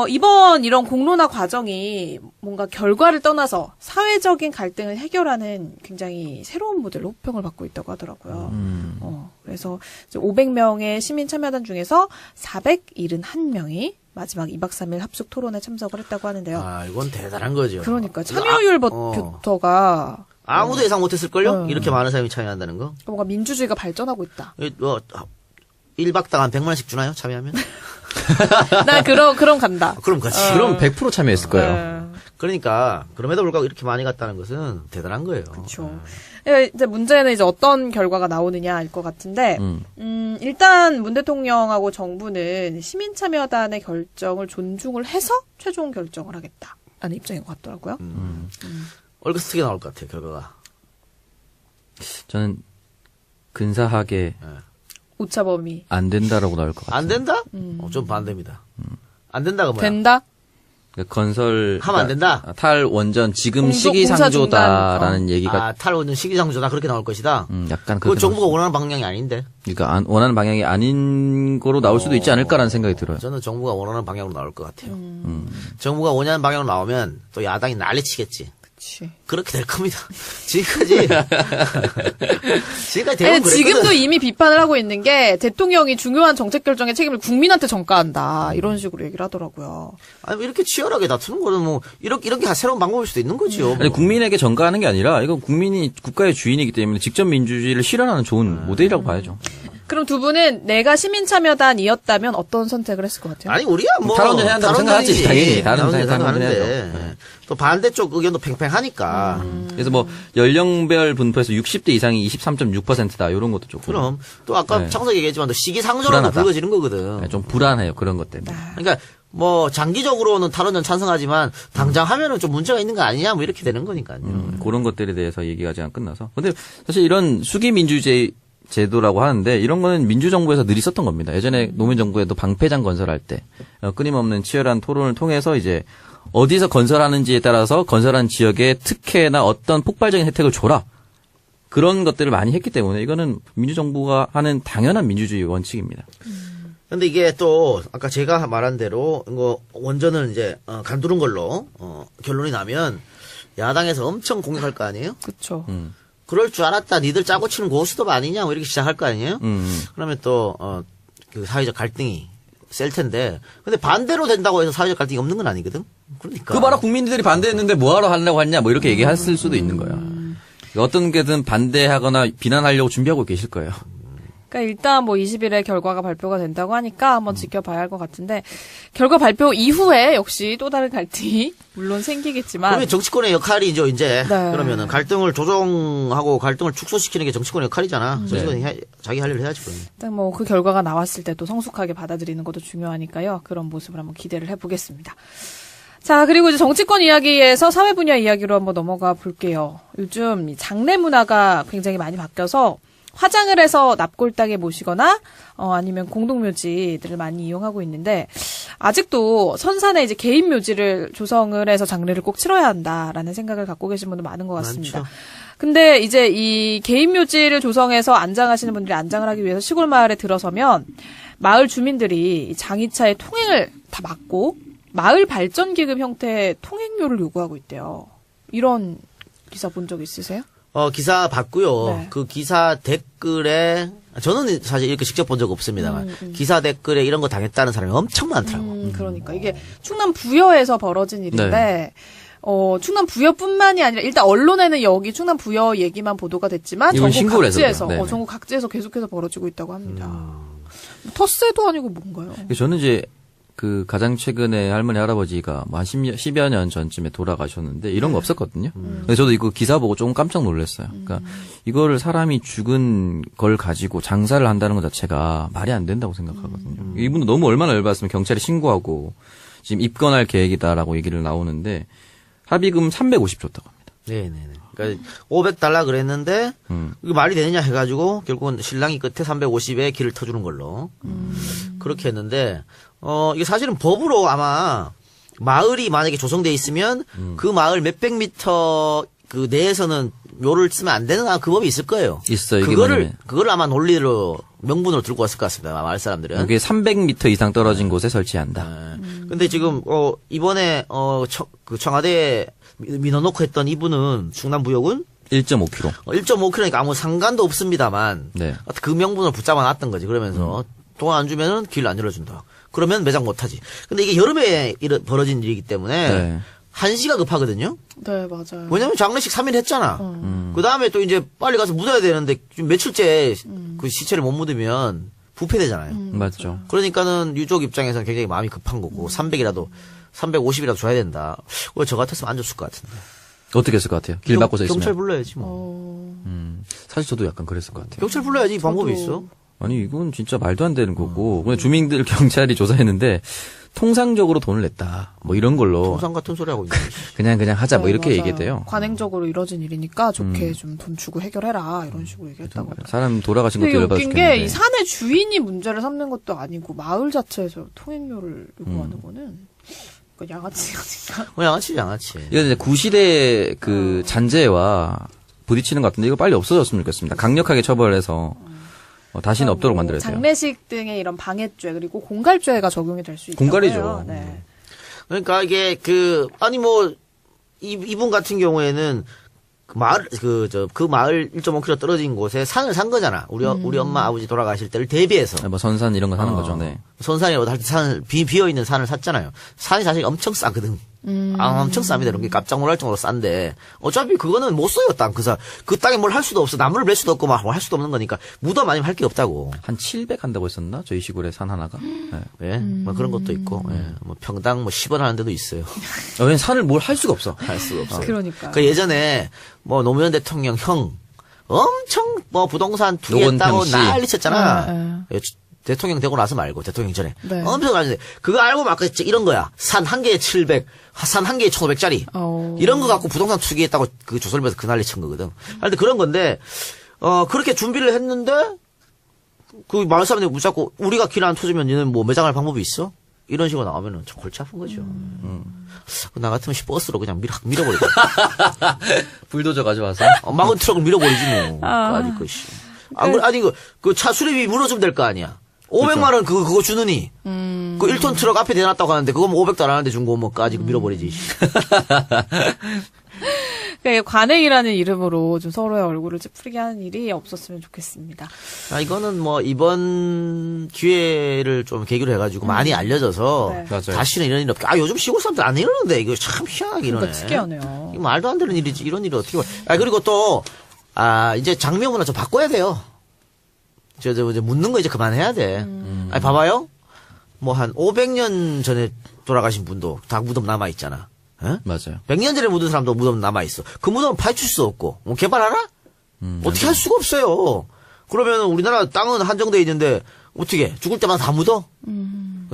이번 이런 공론화 과정이 뭔가 결과를 떠나서 사회적인 갈등을 해결하는 굉장히 새로운 모델로 호평을 받고 있다고 하더라고요. 그래서 이제 500명의 시민 참여단 중에서 471명이 마지막 2박 3일 합숙 토론에 참석을 했다고 하는데요. 아, 이건 대단한 거죠. 그러니까 참여율부터가 아무도 예상 못했을걸요? 이렇게 많은 사람이 참여한다는 거? 뭔가 민주주의가 발전하고 있다. 1박당 한 100만원씩 주나요? 참여하면? 나 그럼 간다. 그럼 같이. 그럼 100% 참여했을 거예요. 그러니까 그럼에도 불구하고 이렇게 많이 갔다는 것은 대단한 거예요. 그렇죠. 이제 문제는 이제 어떤 결과가 나오느냐일 것 같은데, 일단 문 대통령하고 정부는 시민 참여단의 결정을 존중을 해서 최종 결정을 하겠다라는 입장인 것 같더라고요. 얼그스트게 나올 것 같아요, 결과가. 저는 근사하게 오차범위. 안 된다라고 나올 것 같아요. 안 된다? 좀 반대입니다. 안 된다가 뭐야? 된다? 그러니까 건설 하면 안 된다? 탈원전 지금 공사 시기상조다라는 중단. 얘기가 탈원전 시기상조다 그렇게 나올 것이다. 약간 그거 그렇게 정부가 나올 원하는 방향이 아닌데. 그러니까 원하는 방향이 아닌 거로 나올 수도 있지 않을까라는 생각이 들어요. 저는 정부가 원하는 방향으로 나올 것 같아요. 정부가 원하는 방향으로 나오면 또 야당이 난리치겠지. 그치. 그렇게 될 겁니다. 지금까지 대부분 아니, 지금도 그랬거든. 이미 비판을 하고 있는 게 대통령이 중요한 정책 결정의 책임을 국민한테 전가한다. 이런 식으로 얘기를 하더라고요. 아니 이렇게 치열하게 다투는 거는 뭐 이렇게 새로운 방법일 수도 있는 거지요. 아니, 국민에게 전가하는 게 아니라 이건 국민이 국가의 주인이기 때문에 직접 민주주의를 실현하는 좋은 모델이라고 봐야죠. 그럼 두 분은 내가 시민참여단이었다면 어떤 선택을 했을 것 같아요? 아니 우리야 뭐 탈원전 해야 한다고 생각하지, 당연히. 다른 탈원전 생각하는데 생각하는데 또 반대쪽 의견도 팽팽하니까. 그래서 뭐 연령별 분포에서 60대 이상이 23.6%다 이런 것도 좋고. 그럼 또 아까 네. 창석 얘기했지만 또 시기상조로도 불안하다. 불거지는 거거든. 네, 좀 불안해요 그런 것 때문에. 그러니까 뭐 장기적으로는 탈원전 찬성하지만 당장 하면은 좀 문제가 있는 거 아니냐 뭐 이렇게 되는 거니까요. 그런 것들에 대해서 얘기가 아직 안 끝나서. 근데 사실 이런 수기 민주주의 제도라고 하는데 이런 거는 민주정부에서 늘 있었던 겁니다. 예전에 노무현 정부에도 방패장 건설할 때 끊임없는 치열한 토론을 통해서 이제 어디서 건설하는지에 따라서 건설한 지역에 특혜나 어떤 폭발적인 혜택을 줘라. 그런 것들을 많이 했기 때문에 이거는 민주정부가 하는 당연한 민주주의 원칙입니다. 근데 이게 또 아까 제가 말한 대로 이거 원전을 이제 간두는 걸로 결론이 나면 야당에서 엄청 공격할 거 아니에요? 그렇죠. 그럴 줄 알았다. 니들 짜고 치는 고스톱 아니냐? 뭐 이렇게 시작할 거 아니에요? 그러면 또 그 사회적 갈등이 셀 텐데. 근데 반대로 된다고 해서 사회적 갈등이 없는 건 아니거든. 그러니까. 그 봐라 국민들이 반대했는데 뭐하러 하려고 했냐 뭐 이렇게 얘기했을 수도 있는 거야. 어떤 게든 반대하거나 비난하려고 준비하고 계실 거예요. 그러니까 일단 뭐 20일에 결과가 발표가 된다고 하니까 한번 지켜봐야 할 것 같은데 결과 발표 이후에 역시 또 다른 갈등이 물론 생기겠지만 그러면 정치권의 역할이죠 이제. 네. 그러면은 갈등을 조정하고 갈등을 축소시키는 게 정치권의 역할이잖아. 정치권이 자기 할 일을 해야지 그러면. 일단 뭐 그 결과가 나왔을 때 또 성숙하게 받아들이는 것도 중요하니까요. 그런 모습을 한번 기대를 해보겠습니다. 자, 그리고 이제 정치권 이야기에서 사회 분야 이야기로 한번 넘어가 볼게요. 요즘 이 장례 문화가 굉장히 많이 바뀌어서 화장을 해서 납골당에 모시거나 아니면 공동묘지들을 많이 이용하고 있는데 아직도 선산에 이제 개인 묘지를 조성을 해서 장례를 꼭 치러야 한다라는 생각을 갖고 계신 분도 많은 것 같습니다. 많죠. 근데 이제 이 개인 묘지를 조성해서 안장하시는 분들이 안장을 하기 위해서 시골 마을에 들어서면 마을 주민들이 장의차의 통행을 다 막고 마을 발전 기금 형태의 통행료를 요구하고 있대요. 이런 기사 본 적 있으세요? 기사 봤고요. 네. 그 기사 댓글에 저는 사실 이렇게 직접 본 적 없습니다만 기사 댓글에 이런 거 당했다는 사람이 엄청 많더라고. 그러니까 이게 충남 부여에서 벌어진 일인데 충남 부여뿐만이 아니라 일단 언론에는 여기 충남 부여 얘기만 보도가 됐지만 이건 전국 신고를 해서 각지에서 그래요. 네네. 전국 각지에서 계속해서 벌어지고 있다고 합니다. 텃세도 아니고 뭔가요? 저는 이제 그 가장 최근에 할머니 할아버지가 뭐 한 10여 년 전쯤에 돌아가셨는데 이런 거 없었거든요. 근데 저도 이거 기사 보고 조금 깜짝 놀랐어요. 그러니까 이거를 사람이 죽은 걸 가지고 장사를 한다는 것 자체가 말이 안 된다고 생각하거든요. 이분도 너무 얼마나 열받았으면 경찰에 신고하고 지금 입건할 계획이다라고 얘기를 나오는데 합의금 350 줬다고 합니다. 네네네. 그러니까 500달러 그랬는데 이게 말이 되느냐 해가지고 결국은 신랑이 끝에 350에 길을 터주는 걸로 그렇게 했는데 이게 사실은 법으로 아마 마을이 만약에 조성돼 있으면 그 마을 몇백 미터 그 내에서는 묘를 쓰면 안 되는 그 법이 있을 거예요. 있어요. 이게 그거를 아마 논리로 명분으로 들고 왔을 것 같습니다. 마을 사람들은. 여기 300m 이상 떨어진 곳에 설치한다. 근데 지금 이번에 그 청와대에 민원놓고 했던 이분은 충남부역은 1.5km. 1.5km니까 아무 상관도 없습니다만 네. 그 명분을 붙잡아 놨던 거지. 그러면서 돈 안 주면은 길 안 열어준다. 그러면 매장 못 하지. 근데 이게 여름에 벌어진 일이기 때문에 네. 한시가 급하거든요. 네, 맞아요. 왜냐면 장례식 3일 했잖아. 그 다음에 또 이제 빨리 가서 묻어야 되는데 좀 며칠째 그 시체를 못 묻으면 부패되잖아요. 맞죠. 그러니까는 유족 입장에서는 굉장히 마음이 급한 거고 350이라도 줘야 된다. 왜 저 같았으면 안 줬을 것 같은데. 어떻게 했을 것 같아요? 길 막고 서 있으면. 경찰 불러야지 뭐. 사실 저도 약간 그랬을 것 같아요. 경찰 불러야지 방법이 있어. 아니 이건 진짜 말도 안 되는 거고 그냥 주민들 경찰이 조사했는데 통상적으로 돈을 냈다 뭐 이런 걸로 통상 같은 소리 하고 있네. 그냥 하자 뭐 네, 이렇게 맞아요. 얘기했대요. 관행적으로 이뤄진 일이니까 좋게 좀 돈 주고 해결해라 이런 식으로 얘기했다고 하더라고요. 사람 돌아가신 것도 근데 열받아 웃긴 죽겠는데. 게 이 산의 주인이 문제를 삼는 것도 아니고 마을 자체에서 통행료를 요구하는 거는 양아치 아닌가? 양아치. 이건 이제 구시대 그 잔재와 부딪히는 것 같은데 이거 빨리 없어졌으면 좋겠습니다. 강력하게 처벌해서 다시는 없도록 만들어야 돼요. 장례식 등의 이런 방해죄 그리고 공갈죄가 적용이 될 수 있다고 공갈이죠. 해요. 네. 그러니까 이게 이분 같은 경우에는 그 마을 그 마을 1.5km 떨어진 곳에 산을 산 거잖아. 우리 엄마 아버지 돌아가실 때를 대비해서. 뭐 선산 이런 거 사는 거죠. 네. 선산이라도 할 때 산을 비어 있는 산을 샀잖아요. 산이 사실 엄청 싸거든. 엄청 쌉니다. 이런 게 깜짝 놀랄 정도로 싼데 어차피 그거는 못 써요 땅. 그 땅에 뭘 할 수도 없어. 나무를 벨 수도 없고 막 할 수도 없는 거니까 무덤 아니면 할 게 없다고. 한 700 한다고 했었나? 저희 시골에 산 하나가. 네. 예, 뭐 그런 것도 있고, 뭐 평당 뭐 10원 하는 데도 있어요. 왜냐면 산을 뭘 할 수가 없어. 할 수가 없어요. 그러니까. 그 예전에 뭐 노무현 대통령 형 엄청 뭐 부동산 투기했다고 노건평 씨. 난리 쳤잖아. 대통령 되고 나서 말고 대통령 전에 네. 엄청 난리. 그거 알고 막 이런 거야. 산 한 개에 700, 산 한 개에 1,500짜리. 이런 거 갖고 부동산 투기했다고 그 조선일보에서 그 난리 친 거거든. 근데 그런 건데 그렇게 준비를 했는데 그 마을 사람들이 무자꾸 우리가 길 안 터주면 얘는 뭐 매장할 방법이 있어? 이런 식으로 나오면은 좀 골치 아픈 거죠. 나 같으면 버스로 그냥 밀어버리고. 불도저 가져와서. 막은 트럭을 밀어버리지 뭐. 아직 것이. 아니 그 차 수리비 물어주면 될 거 아니야. 500만 원 그거 주느니. 그 1톤 트럭 앞에 대놨다고 하는데 그거 뭐 500달러 하는데 준 거 뭐까지 밀어버리지. 그러니까 관행이라는 이름으로 좀 서로의 얼굴을 찌푸리게 하는 일이 없었으면 좋겠습니다. 이거는 뭐 이번 기회를 좀 계기로 해가지고 많이 알려져서 네. 맞아요. 다시는 이런 일 없게. 요즘 시골 사람들 안 이러는데 이거 참 희한하게 이러네. 그러니까 특이하네요. 이거 말도 안 되는 일이지. 이런 일이 어떻게. 그리고 또 이제 장명 문화 좀 바꿔야 돼요. 이제 묻는 거 이제 그만해야 돼. 봐봐요. 뭐 한 500년 전에 돌아가신 분도 다 무덤 남아 있잖아. 맞아요. 100년 전에 묻은 사람도 무덤 남아있어. 그 무덤을 파헤칠 수 없고, 뭐 개발하나? 어떻게 할 수가 없어요. 그러면 우리나라 땅은 한정돼 있는데, 어떻게, 죽을 때마다 다 묻어?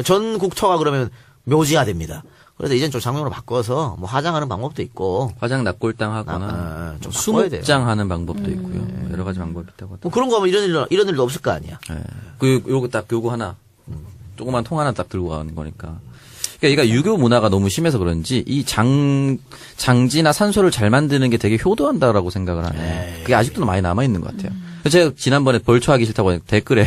전국토가 그러면 묘지화 됩니다. 그래서 이젠 좀 장면으로 바꿔서, 뭐 화장하는 방법도 있고, 화장 납골당 하거나 좀 바꿔야 돼요. 수목장 하는 방법도 있고요. 여러 가지 방법이 있다고 하더라고요. 뭐 그런 거 하면 이런 일도 없을 거 아니야. 요거 하나. 조그만 통 하나 딱 들고 가는 거니까. 그러니까 얘가 유교 문화가 너무 심해서 그런지 이 장지나 산소를 잘 만드는 게 되게 효도한다라고 생각을 하네. 그게 아직도 많이 남아 있는 것 같아요. 제가 지난번에 벌초하기 싫다고 댓글에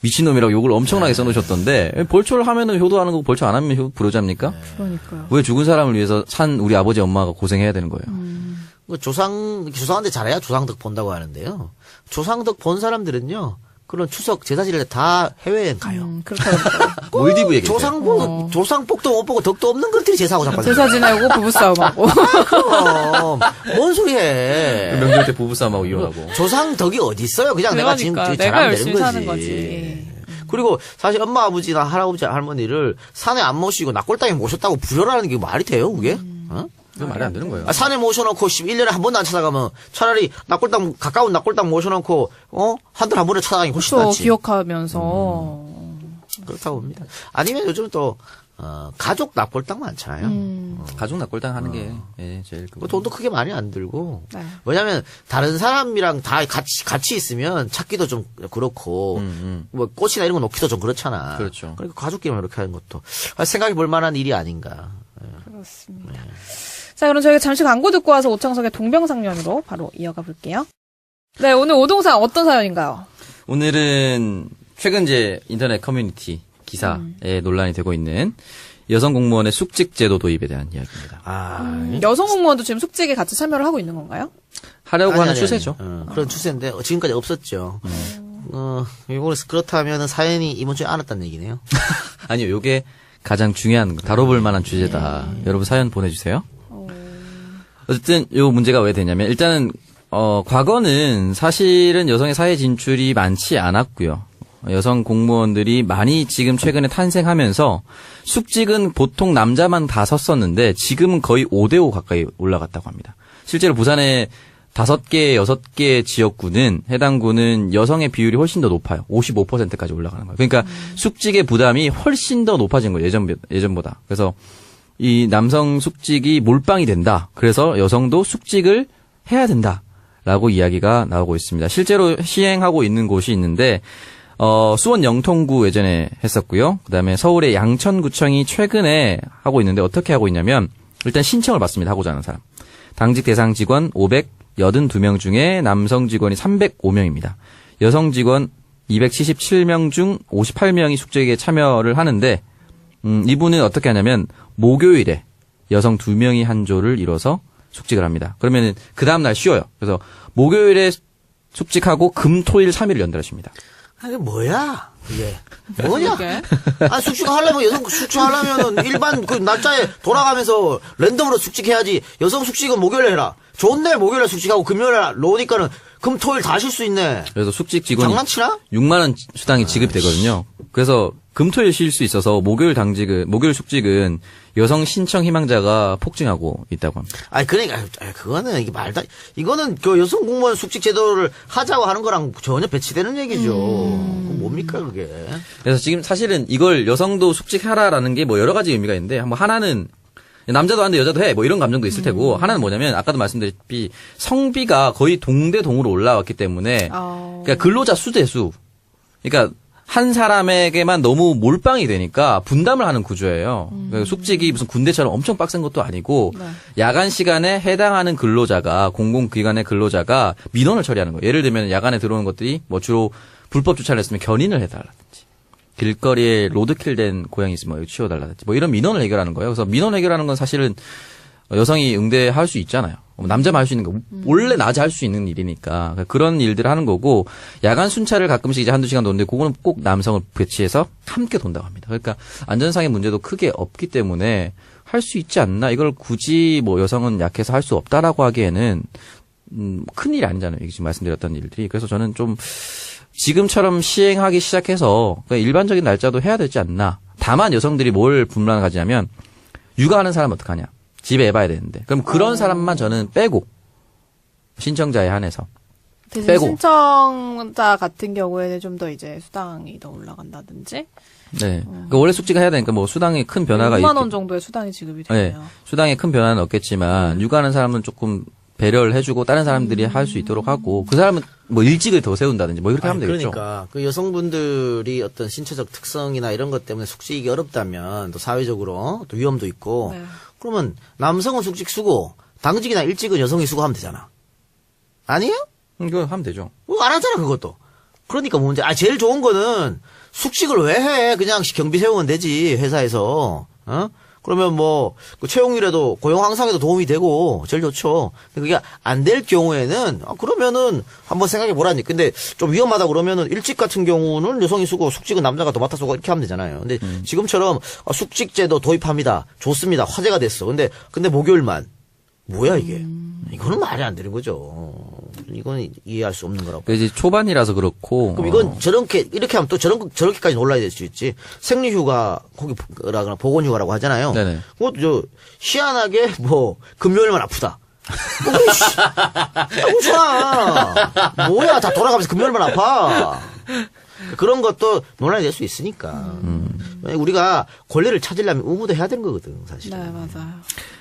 미친놈이라고 욕을 엄청나게 써놓으셨던데 벌초를 하면은 효도하는 거고 벌초 안 하면 불효자입니까? 그러니까요. 왜 죽은 사람을 위해서 산 우리 아버지 엄마가 고생해야 되는 거예요? 조상한테 잘해야 조상덕 본다고 하는데요. 조상덕 본 사람들은요, 그런 추석 제사 지낼 때 다 해외여행 가요. 그렇더라고요. 몰디브에 계세요. 조상복도 못 보고 덕도 없는 것들이 제사하고 자빠져. 제사 지내고 부부싸움하고. 그럼 뭔 소리 해. 명절 때 부부싸움하고 이혼하고. 조상덕이 어디 있어요? 그냥 내가 지금 그러니까 내가 잘하면 열심히 되는 사는 거지. 거지. 그리고 사실 엄마 아버지나 할아버지 할머니를 산에 안 모시고 낙골당에 모셨다고 부려라는 게 말이 돼요, 그게? 그건 말이 안 되는 거예요. 산에 모셔놓고 1년에 한 번도 안 찾아가면 차라리 가까운 낙골당 모셔놓고 한 달 한 번에 찾아가기 훨씬 또 낫지. 기억하면서. 그렇다고 봅니다. 아니면 요즘 또 가족 낙골당 많잖아요. 가족 낙골당 하는 게 제일 뭐 돈도 크게 많이 안 들고. 네. 왜냐면 다른 사람이랑 다 같이 있으면 찾기도 좀 그렇고 뭐 꽃이나 이런 거 놓기도 좀 그렇잖아. 그렇죠. 그러니까 가족끼리만 이렇게 하는 것도 생각해 볼 만한 일이 아닌가. 그렇습니다. 자, 그럼 저희가 잠시 광고 듣고 와서 오창석의 동병상련으로 바로 이어가 볼게요. 네, 오늘 오동상 어떤 사연인가요? 오늘은 최근 이제 인터넷 커뮤니티 기사에 논란이 되고 있는 여성 공무원의 숙직 제도 도입에 대한 이야기입니다. 여성 공무원도 지금 숙직에 같이 참여를 하고 있는 건가요? 하려고 하는 추세죠. 그런 추세인데 지금까지 없었죠. 이거 그렇다면 사연이 이번 주에 안 왔다는 얘기네요. 아니요, 요게 가장 중요한 다뤄볼 만한 주제다. 여러분 사연 보내주세요. 어쨌든 요 문제가 왜 되냐면 일단은 과거는 사실은 여성의 사회 진출이 많지 않았고요. 여성 공무원들이 많이 지금 최근에 탄생하면서 숙직은 보통 남자만 다 섰었는데 지금은 거의 5대5 가까이 올라갔다고 합니다. 실제로 부산의 5개, 6개 지역구는 해당 구는 여성의 비율이 훨씬 더 높아요. 55%까지 올라가는 거예요. 그러니까 숙직의 부담이 훨씬 더 높아진 거예요. 예전보다. 그래서 이 남성 숙직이 몰빵이 된다. 그래서 여성도 숙직을 해야 된다라고 이야기가 나오고 있습니다. 실제로 시행하고 있는 곳이 있는데 수원 영통구 예전에 했었고요. 그다음에 서울의 양천구청이 최근에 하고 있는데 어떻게 하고 있냐면 일단 신청을 받습니다. 하고자 하는 사람. 당직 대상 직원 582명 중에 남성 직원이 305명입니다. 여성 직원 277명 중 58명이 숙직에 참여를 하는데 이분은 어떻게 하냐면 목요일에 여성 2명이 한 조를 이뤄서 숙직을 합니다. 그러면 그 다음날 쉬어요. 그래서 목요일에 숙직하고 금, 토, 일, 3일을 연달아십니다. 이게 뭐야? 이게 뭐냐? 숙직하려면 여성 숙직하려면은 일반 그 날짜에 돌아가면서 랜덤으로 숙직해야지. 여성 숙직은 목요일에 해라. 좋네, 목요일에 숙직하고 금요일에 놓으니까는 금, 토, 일 다 쉴 수 있네. 그래서 숙직 직원이 장난치나? 6만 원 수당이 지급이 되거든요. 그래서 금, 토, 일 쉴 수 있어서 목요일 숙직은 여성 신청 희망자가 폭증하고 있다고 합니다. 그러니까 그거는 이게 이거는 그 여성 공무원 숙직 제도를 하자고 하는 거랑 전혀 배치되는 얘기죠. 뭡니까 그게? 그래서 지금 사실은 이걸 여성도 숙직하라라는 게 뭐 여러 가지 의미가 있는데 뭐 하나는 남자도 하는데 여자도 해 뭐 이런 감정도 있을 테고 하나는 뭐냐면 아까도 말씀드렸듯이 성비가 거의 동대동으로 올라왔기 때문에 그러니까 근로자 수대수 그러니까 한 사람에게만 너무 몰빵이 되니까 분담을 하는 구조예요. 그러니까 숙직이 무슨 군대처럼 엄청 빡센 것도 아니고 야간 시간에 해당하는 근로자가 공공기관의 근로자가 민원을 처리하는 거예요. 예를 들면 야간에 들어오는 것들이 뭐 주로 불법 주차를 했으면 견인을 해달라든지 길거리에 로드킬된 고양이 있으면 치워달라든지 뭐 이런 민원을 해결하는 거예요. 그래서 민원 해결하는 건 사실은 여성이 응대할 수 있잖아요. 남자만 할 수 있는 거 원래 낮에 할 수 있는 일이니까 그런 일들을 하는 거고 야간 순찰을 가끔씩 이제 한두 시간 도는데 그거는 꼭 남성을 배치해서 함께 돈다고 합니다. 그러니까 안전상의 문제도 크게 없기 때문에 할 수 있지 않나 이걸 굳이 뭐 여성은 약해서 할 수 없다라고 하기에는 큰 일이 아니잖아요. 지금 말씀드렸던 일들이. 그래서 저는 좀 지금처럼 시행하기 시작해서 일반적인 날짜도 해야 되지 않나. 다만 여성들이 뭘 불만을 가지냐면 육아하는 사람 어떡하냐. 집에 애 봐야 되는데. 그럼 그런 사람만 저는 빼고 신청자에 한해서 대신 빼고. 신청자 같은 경우에는 좀 더 이제 수당이 더 올라간다든지. 네. 그러니까 원래 숙지가 해야 되니까 뭐 수당에 큰 변화가 5만 원 정도의 수당이 지급이 네. 되네요. 수당에 큰 변화는 없겠지만 육아하는 사람은 조금 배려를 해주고 다른 사람들이 할 수 있도록 하고 그 사람은 뭐 일찍을 더 세운다든지 뭐 이렇게 하면 되겠죠. 그러니까 그 여성분들이 어떤 신체적 특성이나 이런 것 때문에 숙직이 어렵다면 또 사회적으로 또 위험도 있고 네. 그러면 남성은 숙직 수고 당직이나 일찍은 여성이 수고하면 되잖아. 아니에요? 이거 하면 되죠. 안 하잖아 그것도. 그러니까 문제. 제일 좋은 거는 숙직을 왜 해? 그냥 경비 세우면 되지 회사에서. 그러면 뭐 그 채용률에도 고용 향상에도 도움이 되고 제일 좋죠. 근데 그게 안 될 경우에는 그러면은 한번 생각해 보라니. 근데 좀 위험하다 그러면은 일찍 같은 경우는 여성이 쓰고 숙직은 남자가 더 맡아서 이렇게 하면 되잖아요. 근데 지금처럼 숙직제도 도입합니다. 좋습니다. 화제가 됐어. 근데 목요일만 뭐야 이게? 이거는 말이 안 되는 거죠. 이거는 이해할 수 없는 거라고. 이제 초반이라서 그렇고. 그럼 이건 이렇게 하면 또 저렇게까지 논란이 될 수 있지. 생리휴가, 거기라 보건휴가라고 하잖아요. 네네. 그것도 희한하게 금요일만 아프다. 좋아. 뭐야, 다 돌아가면서 금요일만 아파. 그런 것도 논란이 될 수 있으니까. 우리가 권리를 찾으려면 의무도 해야 되는 거거든, 사실은. 네, 맞아요.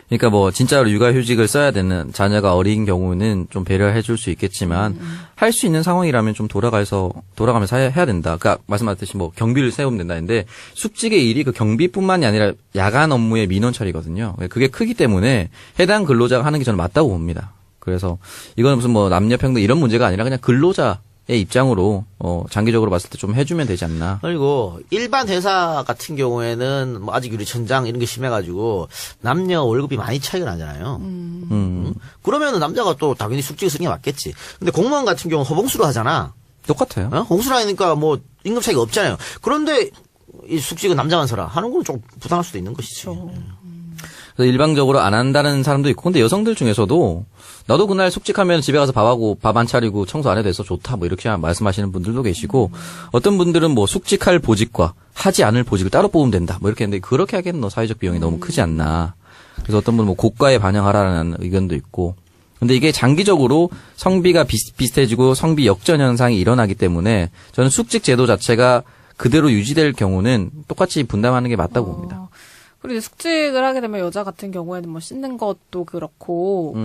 그러니까 뭐 진짜로 육아휴직을 써야 되는 자녀가 어린 경우는 좀 배려해 줄 수 있겠지만 할 수 있는 상황이라면 좀 돌아가면서 해야 된다. 그러니까 말씀하셨듯이 뭐 경비를 세우면 된다는데 숙직의 일이 그 경비뿐만이 아니라 야간 업무의 민원 처리거든요. 그게 크기 때문에 해당 근로자가 하는 게 저는 맞다고 봅니다. 그래서 이거는 무슨 뭐 남녀평등 이런 문제가 아니라 그냥 근로자 의 입장으로 장기적으로 봤을 때 좀 해주면 되지 않나. 그리고 일반 회사 같은 경우에는 뭐 아직 유리천장 이런 게 심해가지고 남녀 월급이 많이 차이가 나잖아요. 그러면은 남자가 또 당연히 숙직을 쓰는 게 맞겠지. 근데 공무원 같은 경우는 허봉수로 하잖아. 똑같아요. 봉수로 하니까 뭐 임금 차이가 없잖아요. 그런데 이 숙직은 남자만 서라 하는 건 좀 부당할 수도 있는 것이죠. 그래서 일방적으로 안 한다는 사람도 있고, 근데 여성들 중에서도 나도 그날 숙직하면 집에 가서 밥 안 차리고 청소 안 해도 돼서 좋다 뭐 이렇게 말씀하시는 분들도 계시고, 어떤 분들은 뭐 숙직할 보직과 하지 않을 보직을 따로 뽑으면 된다 뭐 이렇게 했는데 그렇게 하기에는 사회적 비용이 너무 크지 않나. 그래서 어떤 분은 뭐 고가에 반영하라는 의견도 있고. 근데 이게 장기적으로 성비가 비슷해지고 성비 역전 현상이 일어나기 때문에 저는 숙직 제도 자체가 그대로 유지될 경우는 똑같이 분담하는 게 맞다고 봅니다. 그리고 이제 숙직을 하게 되면 여자 같은 경우에는 뭐 씻는 것도 그렇고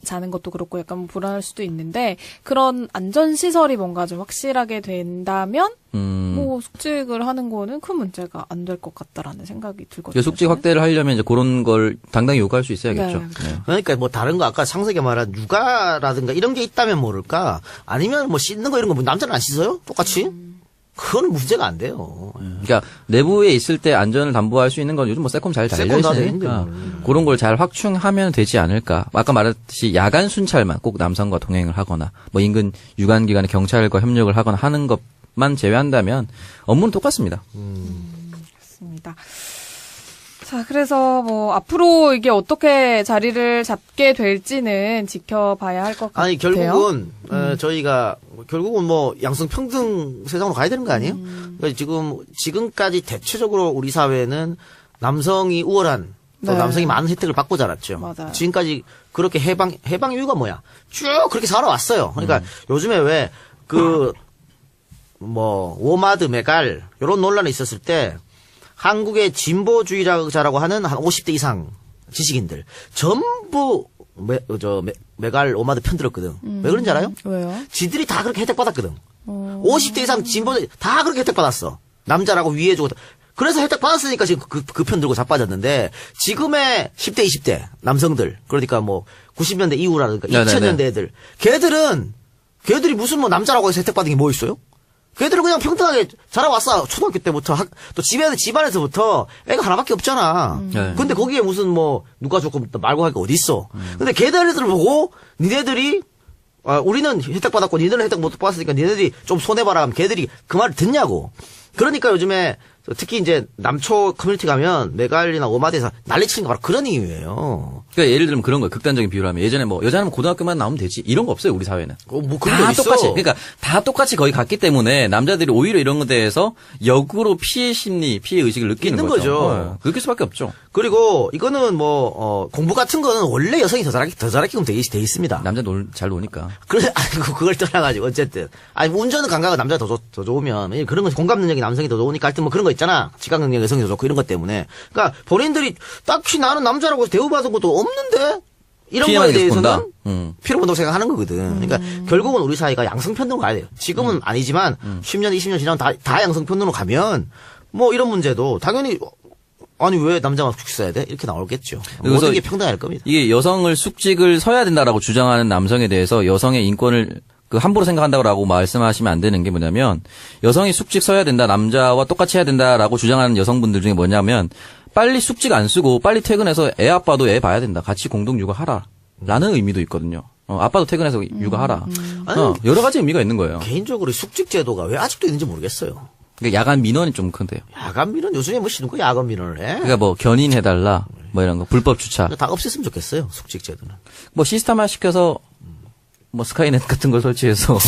자는 것도 그렇고 약간 불안할 수도 있는데 그런 안전시설이 뭔가 좀 확실하게 된다면 뭐 숙직을 하는 거는 큰 문제가 안 될 것 같다라는 생각이 들거든요. 숙직 확대를 하려면 이제 그런 걸 당당히 요구할 수 있어야겠죠. 네. 네. 그러니까 뭐 다른 거 아까 상세하게 말한 육아라든가 이런 게 있다면 모를까 아니면 뭐 씻는 거 이런 거 뭐 남자는 안 씻어요? 똑같이? 그거는 문제가 안 돼요. 그러니까 내부에 있을 때 안전을 담보할 수 있는 건 요즘 뭐 세콤 잘 달려 있으니까 그런 걸 잘 확충하면 되지 않을까. 아까 말했듯이 야간 순찰만 꼭 남성과 동행을 하거나 뭐 인근 유관 기관의 경찰과 협력을 하거나 하는 것만 제외한다면 업무는 똑같습니다. 그렇습니다. 자, 그래서 뭐 앞으로 이게 어떻게 자리를 잡게 될지는 지켜봐야 할 것 같아요. 아니 결국은 저희가 결국은 뭐 양성평등 세상으로 가야 되는 거 아니에요? 그러니까 지금까지 대체적으로 우리 사회는 남성이 우월한 또 네. 남성이 많은 혜택을 받고 자랐죠. 맞아요. 지금까지 그렇게 해방 이유가 뭐야? 쭉 그렇게 살아왔어요. 그러니까 요즘에 왜 뭐 워마드 메갈 이런 논란이 있었을 때 한국의 진보주의자라고 하는 한 50대 이상 지식인들 전부 메갈 오마드 편들었거든. 왜 그런지 알아요? 왜요? 지들이 다 그렇게 혜택 받았거든. 50대 이상 진보들 다 그렇게 혜택 받았어. 남자라고 위해주고. 그래서 혜택 받았으니까 지금 그 편 들고 자빠졌는데 지금의 10대 20대 남성들 그러니까 뭐 90년대 이후라든가 네네네. 2000년대 애들 걔들이 무슨 뭐 남자라고 해서 혜택 받은 게 뭐 있어요? 걔들은 그냥 평등하게 자라왔어. 초등학교 때부터. 또 집안에서부터 애가 하나밖에 없잖아. 네. 근데 거기에 무슨 뭐, 누가 조금 말고 할 게 어딨어. 근데 걔들을 보고, 니네들이, 우리는 혜택 받았고, 니네는 혜택 못 받았으니까 니네들이 좀 손해봐라 하면 걔들이 그 말을 듣냐고. 그러니까 요즘에, 특히 이제 남초 커뮤니티 가면 메갈리나 오마드에서 난리치는 거 바로 그런 이유예요. 그러니까 예를 들면 그런 거예요. 극단적인 비유를 하면 예전에 뭐 여자는 고등학교만 나오면 되지 이런 거 없어요 우리 사회는. 뭐 그런 다 거 있어. 똑같이. 그러니까 다 똑같이 거의 갔기 때문에 남자들이 오히려 이런 것에 대해서 역으로 피해 심리, 피해 의식을 느끼는 있는 거죠. 거죠. 느낄 수밖에 없죠. 그리고 이거는 뭐 공부 같은 거는 원래 여성이 더 잘하게끔 돼 있습니다. 남자 잘 노니까. 그래, 아이고, 그걸 떠나가지고, 어쨌든. 아니, 운전은 감각은 남자가 더 좋으면, 그런 거, 공감 능력이 남성이 더 좋으니까 하여튼 뭐 그런 거 있잖아. 지각 능력이 여성이 더 좋고 이런 것 때문에. 그러니까 본인들이 딱히 나는 남자라고 대우받은 것도 없는데? 이런 피해만 거에 계속 대해서는 본다. 필요 본다고 생각하는 거거든. 그러니까 결국은 우리 사회가 양성편으로 가야 돼요. 지금은 아니지만 10년, 20년 지나면 다 양성편으로 가면 뭐 이런 문제도 당연히 아니 왜 남자만 숙직 써야 돼? 이렇게 나오겠죠. 모든 게 평등할 겁니다. 이게 여성을 숙직을 서야 된다라고 주장하는 남성에 대해서 여성의 인권을 함부로 생각한다고 말씀하시면 안 되는 게 뭐냐면 여성이 숙직 서야 된다, 남자와 똑같이 해야 된다라고 주장하는 여성분들 중에 뭐냐면 빨리 숙직 안 쓰고 빨리 퇴근해서 애 아빠도 애 봐야 된다. 같이 공동 육아하라. 라는 의미도 있거든요. 아빠도 퇴근해서 육아하라. 여러 가지 의미가 있는 거예요. 개인적으로 숙직 제도가 왜 아직도 있는지 모르겠어요. 그러니까 야간 민원이 좀 큰데요. 야간 민원 요즘에 뭐 쉬는 거 야간 민원을 해? 그러니까 뭐 견인해달라, 뭐 이런 거 불법 주차. 다 없앴으면 좋겠어요. 숙직 제도는. 뭐 시스템화 시켜서 뭐 스카이넷 같은 걸 설치해서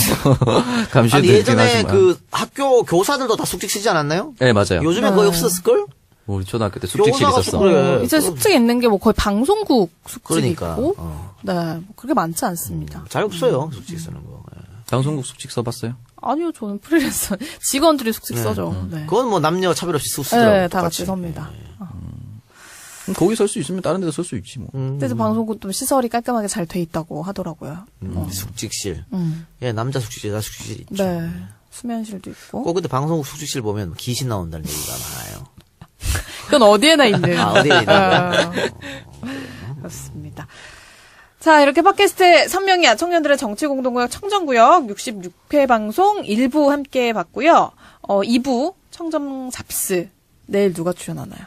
감시해 아니 드리긴 예전에 하지만. 그 학교 교사들도 다 숙직 쓰지 않았나요? 네 맞아요. 요즘에 거의 없었을걸? 우리 초등학교 때 숙직실 교사가 있었어. 그래. 이제 숙직이 있는 게 뭐 거의 방송국 숙직이 그러니까. 있고, 네, 뭐 그렇게 많지 않습니다. 잘 없어요. 숙직 쓰는 거. 예. 방송국 숙직 써봤어요? 아니요, 저는 프리랜서 직원들이 숙직 써죠. 네, 그건 뭐 남녀 차별 없이 쓰더라고요. 네, 다 같이 섭니다. 거기 설 수 있으면 다른 데도 설 수 있지 뭐. 그래서 방송국도 시설이 깔끔하게 잘 돼 있다고 하더라고요. 숙직실. 예, 남자 숙직실, 여자 숙직실 있죠. 네, 수면실도 있고. 꼭 근데 방송국 숙직실 보면 귀신 나온다는 얘기가 많아요. 그건 어디에나 있는. 어디에 있는 그렇습니다. 자, 이렇게 팟캐스트 선명이야 청년들의 정치공동구역 청정구역 66회 방송 1부 함께 봤고요. 2부 청정 잡스 내일 누가 출연하나요?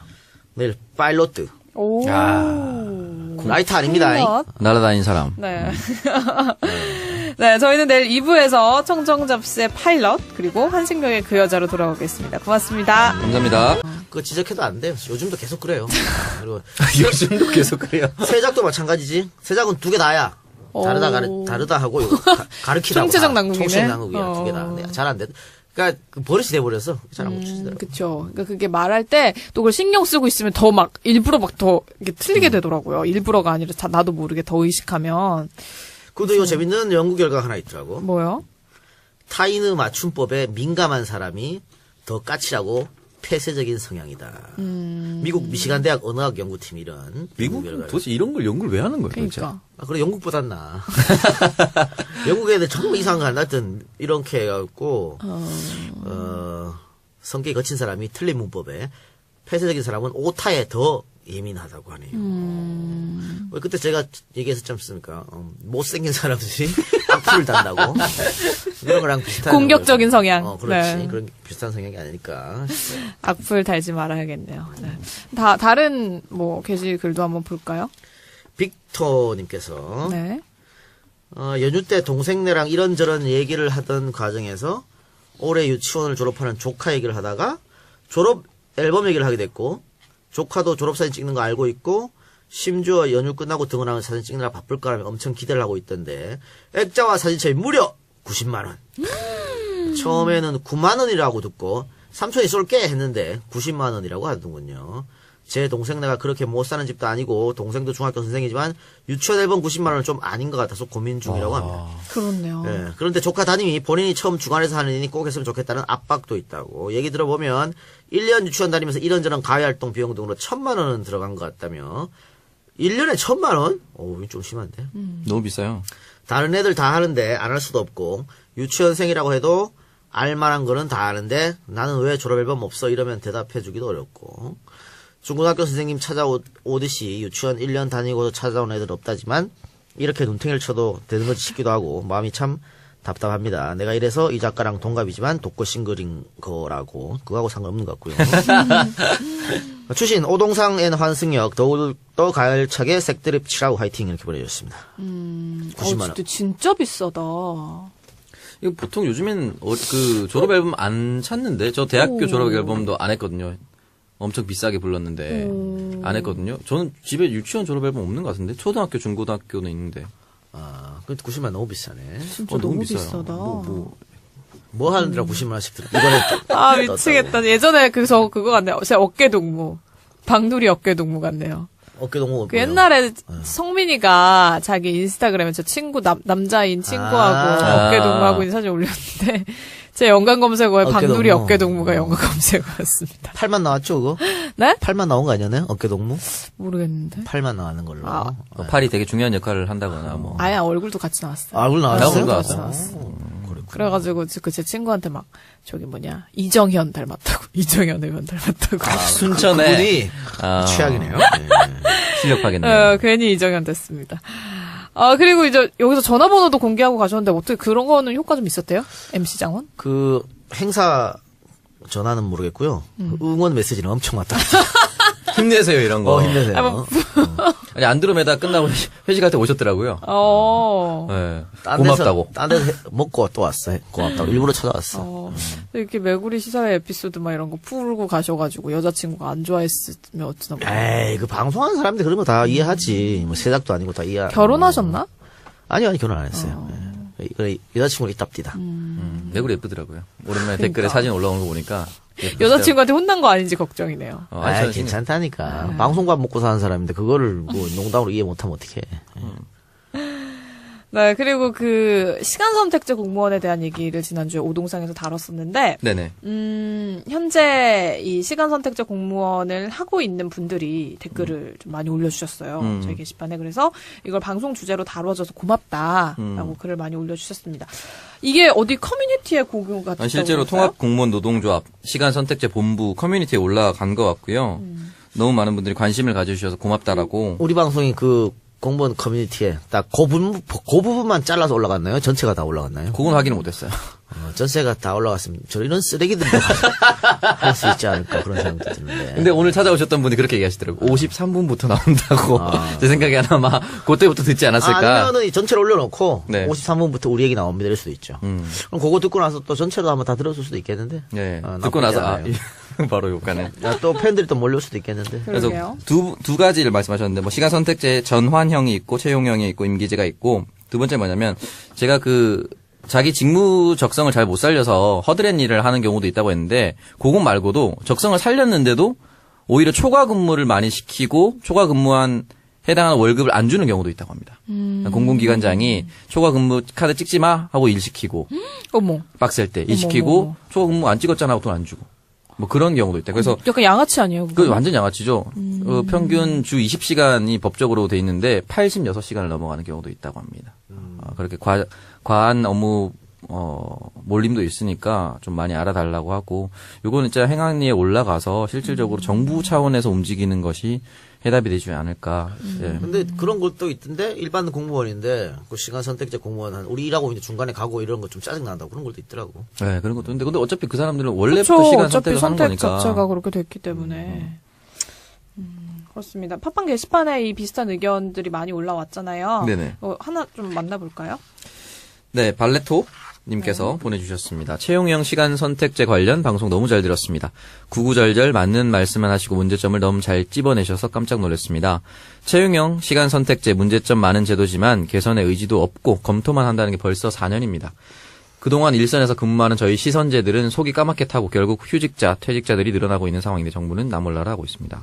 내일 파일로트. 오. 라이트 아닙니다. 파일럿. 날아다닌 사람. 네. 네, 저희는 내일 2부에서 청정 잡스의 파일럿 그리고 한생명의 그 여자로 돌아오겠습니다. 고맙습니다. 감사합니다. 그거 지적해도 안 돼요. 요즘도 계속 그래요. 그리고 요즘도 계속 그래요. 세작도 마찬가지지. 세작은 두 개 다야. 다르다 하고 가르치다. 총체적 난국이네. 총체적 난국이야. 두 개 다. 잘 안 돼. 그러니까 버릇이 돼버려서 잘 안 고치더라고. 그쵸. 그러니까 그게 말할 때 또 그걸 신경 쓰고 있으면 더 막 일부러 막 더 이게 틀리게 되더라고요. 일부러가 아니라 나도 모르게 더 의식하면. 그것도 이거 재밌는 연구 결과가 하나 있더라고. 뭐요? 타인의 맞춤법에 민감한 사람이 더 까칠하고 폐쇄적인 성향이다. 미국 미시간 대학 언어학 연구팀이 이런 미국 연구 결과를. 도대체 이런 걸 연구를 왜 하는 거예요? 도대체? 그러니까. 그래 영국보단 나. 영국 애들 정말 이상한 거 하여튼 이렇게 해갖고 성격이 거친 사람이 틀린 문법에 폐쇄적인 사람은 오타에 더 예민하다고 하네요. 그때 제가 얘기했었지 않습니까? 못생긴 사람들이 악플을 단다고. 이런 거랑 비슷한. 공격적인 성향. 그렇지. 네. 그런 비슷한 성향이 아닐까. 악플 달지 말아야겠네요. 네. 다른 뭐 게시글도 한번 볼까요? 빅토님께서 네. 연휴 때 동생네랑 이런저런 얘기를 하던 과정에서 올해 유치원을 졸업하는 조카 얘기를 하다가 졸업 앨범 얘기를 하게 됐고 조카도 졸업사진 찍는 거 알고 있고 심지어 연휴 끝나고 등원하는 사진 찍느라 바쁠 거라며 엄청 기대를 하고 있던데 액자와 사진첩이 무려 90만 원. 처음에는 9만 원이라고 듣고 삼촌이 쏠게 했는데 90만 원이라고 하더군요. 제 동생네가 그렇게 못 사는 집도 아니고 동생도 중학교 선생이지만 유치원 앨범 90만 원은 좀 아닌 것 같아서 고민 중이라고 합니다. 그렇네요. 예, 그런데 조카 담임이 본인이 처음 주간에서 하는 일이 꼭 했으면 좋겠다는 압박도 있다고. 얘기 들어보면 1년 유치원 다니면서 이런저런 가외활동 비용 등으로 1,000만 원은 들어간 것 같다며. 1년에 1,000만 원? 이거 좀 심한데. 너무 비싸요. 다른 애들 다 하는데 안 할 수도 없고 유치원생이라고 해도 알만한 거는 다 아는데 나는 왜 졸업앨범 없어 이러면 대답해주기도 어렵고 중고등학교 선생님 찾아오듯이 유치원 1년 다니고도 찾아온 애들 없다지만 이렇게 눈탱이를 쳐도 되는 거지 싶기도 하고 마음이 참 답답합니다. 내가 이래서 이 작가랑 동갑이지만 독거 싱글인 거라고. 그거하고 상관없는 것 같고요. 추신 오동상 N 환승역 더욱더 가열차게 색드립 칠하고 화이팅 이렇게 보내주셨습니다. 90만 원. 진짜 비싸다. 이거 보통 요즘엔 그 졸업 앨범 안 찾는데 저 대학교 졸업 앨범도 안 했거든요. 엄청 비싸게 불렀는데 안 했거든요. 저는 집에 유치원 졸업 앨범 없는 것 같은데 초등학교 중고등학교는 있는데. 아, 근데 90만 원 너무 비싸네. 진짜 너무 비싸다. 뭐 하느라 90만 원씩 들어. 이번에 아, 미치겠다. 예전에 그거 같네요. 제 어깨동무. 방돌이 어깨동무 같네요. 어깨동무. 그 옛날에 성민이가 자기 인스타그램에 저 친구, 남자인 친구하고 어깨동무하고 있는 사진 올렸는데, 제 연관 검색어에 방돌이 어깨동무가 연관 검색어였습니다. 팔만 나왔죠, 그거? 네? 팔만 나온 거 아니었나요? 어깨동무? 모르겠는데. 팔만 나가는 걸로. 팔이 되게 중요한 역할을 한다거나 뭐. 아예 얼굴도 같이 나왔어요. 얼굴 나왔어요? 얼굴 나왔어. 그래가지고 그 제 친구한테 막 이정현 닮았다고 이정현 의원 닮았다고 순천에 그분이 최악이네요. 네. 실력 파겠네요. 괜히 이정현 됐습니다. 그리고 이제 여기서 전화번호도 공개하고 가셨는데 어떻게 그런 거는 효과 좀 있었대요? MC 장원? 그 행사 전화는 모르겠고요. 그 응원 메시지는 엄청 왔다. 힘내세요 이런 거. 힘내세요. 아니 안드로메다 끝나고 회식할 때 오셨더라고요. 네. 고맙다고. 딴 데서 먹고 또 왔어요. 고맙다고. 일부러 찾아왔어. 이렇게 메구리 시사회 에피소드 막 이런 거 풀고 가셔가지고 여자친구가 안 좋아했으면 어쩌나. 에이, 그 방송하는 사람들 그런 거 다 이해하지. 뭐 세작도 아니고 다 이해. 결혼하셨나? 아니요, 결혼 안 했어요. 네. 그래, 여자친구는 있답디다. 메구리 예쁘더라고요. 오랜만에 댓글에 사진 올라오는 거 보니까. 여자친구한테 혼난 거 아닌지 걱정이네요. 아이, 괜찮다니까. 방송밥 먹고 사는 사람인데 그거를 뭐 농담으로 이해 못하면 어떡해. 네, 그리고 그 시간 선택제 공무원에 대한 얘기를 지난주에 오동상에서 다뤘었는데, 네네. 현재 이 시간 선택제 공무원을 하고 있는 분들이 댓글을 좀 많이 올려주셨어요. 저희 게시판에. 그래서 이걸 방송 주제로 다뤄줘서 고맙다라고 글을 많이 올려주셨습니다. 이게 어디 커뮤니티에 공유가 됐다고 실제로 그랬어요? 통합공무원 노동조합 시간 선택제 본부 커뮤니티에 올라간 것 같고요. 너무 많은 분들이 관심을 가져주셔서 고맙다라고. 우리 방송이 그 공무원 커뮤니티에 딱 그 부분만 잘라서 올라갔나요? 전체가 다 올라갔나요? 그건 확인을 못했어요. 전체가 다 올라갔으면 저 이런 쓰레기들도 할 수 있지 않을까 그런 생각도 드는데. 근데 오늘 찾아오셨던 분이 그렇게 얘기하시더라고요. 53분부터 나온다고. 제 생각에 아마 그때부터 듣지 않았을까. 아니면은 전체를 올려놓고 네. 53분부터 우리 얘기 나옵니다 이럴 수도 있죠. 그럼 그거 듣고 나서 또 전체로 한번 다 들었을 수도 있겠는데. 네. 듣고 나서 바로 욕하네. 또 팬들이 또 몰려올 수도 있겠는데. 그래서 그러게요. 두 가지를 말씀하셨는데 뭐 시간 선택제 전환형이 있고 채용형이 있고 임기제가 있고 두 번째 뭐냐면 제가 그 자기 직무 적성을 잘 못 살려서 허드렛 일을 하는 경우도 있다고 했는데 그것 말고도 적성을 살렸는데도 오히려 초과 근무를 많이 시키고 초과 근무한 해당하는 월급을 안 주는 경우도 있다고 합니다. 공공기관장이 초과 근무 카드 찍지 마 하고 일 시키고 어머. 빡셀 때 일 시키고 초과 근무 안 찍었잖아 하고 돈 안 주고 뭐 그런 경우도 있다. 그래서 약간 양아치 아니에요? 그 완전 양아치죠. 평균 주 20시간이 법적으로 돼 있는데 86시간을 넘어가는 경우도 있다고 합니다. 그렇게 과한 업무 몰림도 있으니까 좀 많이 알아달라고 하고 요거는 진짜 행안위에 올라가서 실질적으로 정부 차원에서 움직이는 것이 해답이 되지 않을까. 예. 근데 그런 것도 있던데 일반 공무원인데 그 시간 선택제 공무원 우리 일하고 이제 중간에 가고 이런 거 좀 짜증 난다고 그런 것도 있더라고. 네, 그런 것도. 근데 어차피 그 사람들은 원래부터 그쵸, 시간 어차피 선택을 하는 선택 거니까. 자체가 그렇게 됐기 때문에. 그렇습니다. 팟빵 게시판에 이 비슷한 의견들이 많이 올라왔잖아요. 네네. 하나 좀 만나볼까요? 네, 발레토 님께서 보내주셨습니다. 채용형 시간 선택제 관련 방송 너무 잘 들었습니다. 구구절절 맞는 말씀만 하시고 문제점을 너무 잘 찝어내셔서 깜짝 놀랐습니다. 채용형 시간 선택제 문제점 많은 제도지만 개선의 의지도 없고 검토만 한다는 게 벌써 4년입니다. 그동안 일선에서 근무하는 저희 시선제들은 속이 까맣게 타고 결국 휴직자, 퇴직자들이 늘어나고 있는 상황인데 정부는 나몰라라 하고 있습니다.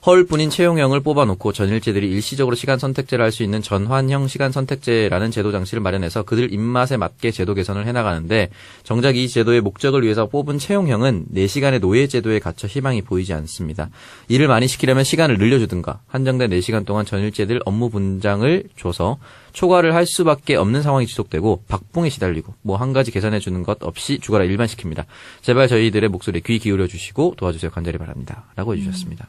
허울뿐인 채용형을 뽑아놓고 전일제들이 일시적으로 시간 선택제를 할 수 있는 전환형 시간 선택제라는 제도 장치를 마련해서 그들 입맛에 맞게 제도 개선을 해나가는데 정작 이 제도의 목적을 위해서 뽑은 채용형은 4시간의 노예 제도에 갇혀 희망이 보이지 않습니다. 일을 많이 시키려면 시간을 늘려주든가 한정된 4시간 동안 전일제들 업무 분장을 줘서 초과를 할 수밖에 없는 상황이 지속되고 박봉에 시달리고 뭐 한 가지 개선해주는 것 없이 죽어라 일만 시킵니다. 제발 저희들의 목소리에 귀 기울여주시고 도와주세요. 간절히 바랍니다. 라고 해주셨습니다.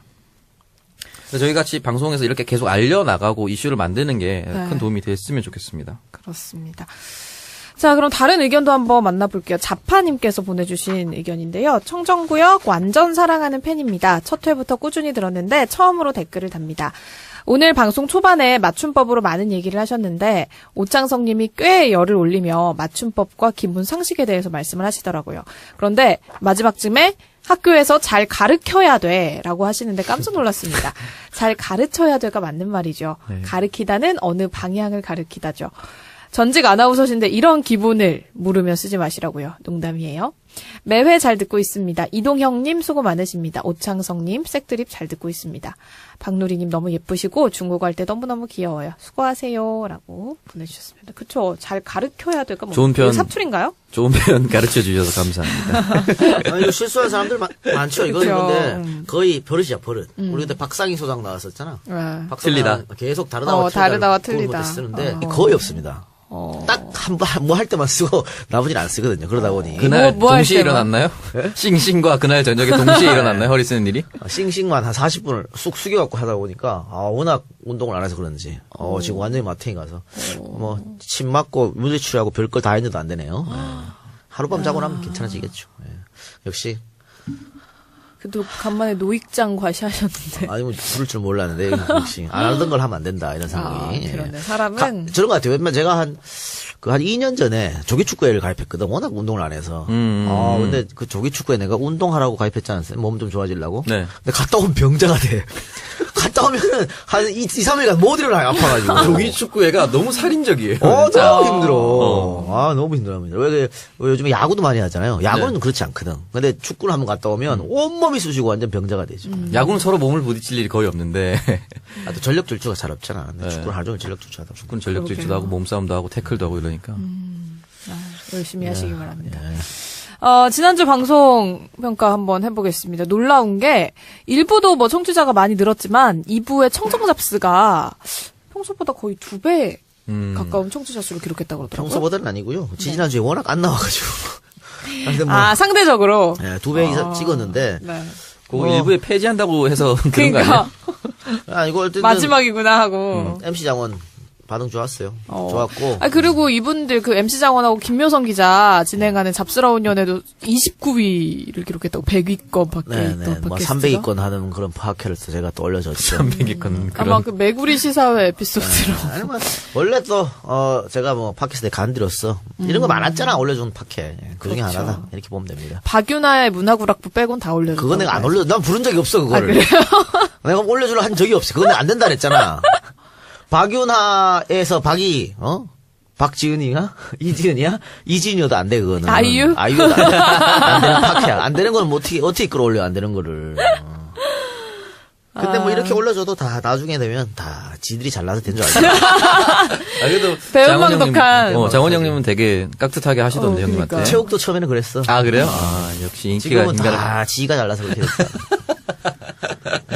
저희 같이 방송에서 이렇게 계속 알려나가고 이슈를 만드는 게 큰 도움이 됐으면 좋겠습니다. 그렇습니다. 자, 그럼 다른 의견도 한번 만나볼게요. 자파님께서 보내주신 의견인데요. 청정구역 완전 사랑하는 팬입니다. 첫 회부터 꾸준히 들었는데 처음으로 댓글을 답니다. 오늘 방송 초반에 맞춤법으로 많은 얘기를 하셨는데 오창석 님이 꽤 열을 올리며 맞춤법과 기본 상식에 대해서 말씀을 하시더라고요. 그런데 마지막쯤에 학교에서 잘 가르쳐야 돼 라고 하시는데 깜짝 놀랐습니다. 잘 가르쳐야 돼가 맞는 말이죠. 네. 가르치다는 어느 방향을 가르치다죠. 전직 아나운서신데 이런 기본을 물으며 쓰지 마시라고요. 농담이에요. 매회 잘 듣고 있습니다. 이동형님 수고 많으십니다. 오창성님 색드립 잘 듣고 있습니다. 박누리님 너무 예쁘시고 중국어 할 때 너무너무 귀여워요. 수고하세요. 라고 보내주셨습니다. 그쵸. 잘 가르쳐야 될까? 뭐 좋은 표현. 사투리인가요? 좋은 표현 가르쳐 주셔서 감사합니다. 아니, 이거 실수하는 사람들 많죠. 이거는 그쵸. 근데 거의 버릇이야, 버릇. 우리 그때 박상희 소장 나왔었잖아. 네. 틀리다. 계속 다르다와 다르다와 틀리다. 틀리다. 쓰는데 거의 없습니다. 딱 한 번 뭐 할 때만 쓰고 나머지는 안 쓰거든요. 그러다 보니 그날 뭐할 동시에 때만? 일어났나요? 싱싱과 그날 저녁에 동시에 일어났나요? 허리 쓰는 일이? 싱싱만 한 40분을 쑥 숙여갖고 하다 보니까 워낙 운동을 안 해서 그런지 지금 완전히 마탱이 가서 뭐 침 맞고 물리치료하고 별걸 다 했는데도 안 되네요. 하룻밤 자고 나면 괜찮아지겠죠. 예. 역시 그래도 간만에 노익장 과시하셨는데. 아니 뭐 부를 줄 몰랐는데 역시 안 하던 걸 하면 안 된다 이런 생각이. 그러네. 사람은 저런 것 같아요. 왜냐면 제가 한 2년 전에 조기축구회를 가입했거든. 워낙 운동을 안 해서. 근데 그 조기축구회 내가 운동하라고 가입했지 않았어요? 몸 좀 좋아지려고? 네. 근데 갔다 오면 병자가 돼. 갔다 오면은 한 2, 3일간 못 일어나요. 아파가지고. 조기 축구회가 너무 살인적이에요. 너무 힘들어. 너무 힘들어. 왜 요즘에 야구도 많이 하잖아요. 야구는 네. 그렇지 않거든. 근데 축구를 한번 갔다 오면 온몸이 쑤시고 완전 병자가 되죠. 야구는 서로 몸을 부딪힐 일이 거의 없는데 또 전력 질주가 잘 없잖아. 근데 네. 축구는 하루 종일 전력 질주하다 보니까. 축구는 전력 질주도 하고 몸싸움도 하고 태클도 하고 이러니까. 열심히 하시기 바랍니다. 지난주 방송 평가 한번 해보겠습니다. 놀라운 게 1부도 뭐 청취자가 많이 늘었지만 2부의 청정 잡스가 평소보다 거의 2배 가까운 청취자 수를 기록했다고 그러더라고요. 평소보다는 아니고요. 지난주에 워낙 안 나와가지고. 근데 뭐, 상대적으로. 2배 이상 찍었는데. 네. 그거 일부에 폐지한다고 해서 그런 거 아니에요? 그러니까 이거 어쨌든 마지막이구나 하고. MC 장원 반응 좋았어요. 좋았고. 그리고 이분들 그 MC 장원하고 김묘성 기자 진행하는 잡스러운 연애도 29위를 기록했다고 100위권 밖에 있던 뭐 팟캐스트가. 300위권 하는 그런 팟캐스트를 제가 또 올려줬죠. 300위권 아마 그런. 그 메구리 시사회 에피소드로. 아니, 뭐, 원래 또, 제가 뭐, 팟캐스트에 간디로서, 이런 거 많았잖아, 올려준 팟캐. 그 중에 그렇죠. 하나다. 이렇게 보면 됩니다. 박윤아의 문화구락부 빼곤 다 올려줬어. 그거 내가 안 올려, 난 부른 적이 없어, 그거를. 그래요? 내가 올려주려 한 적이 없어. 그거 내가 안 된다 그랬잖아. 박윤하에서 박지은이가? 이지은이야? 이지은이어도 안 돼, 그거는. 아이유? 아이유도 안 되는 팟캐야. 안 되는 거는 뭐 어떻게 끌어올려, 안 되는 거를. 근데 뭐 이렇게 올려줘도 다 나중에 되면 다 지들이 잘나서 된 줄 알죠. 그래도 배은망덕한. 장원 형님은 되게 깍듯하게 하시던데 형님한테. 그러니까. 체육도 처음에는 그랬어. 아 그래요? 역시 인기가 지금은 다 지가 잘나서 그렇게 됐다.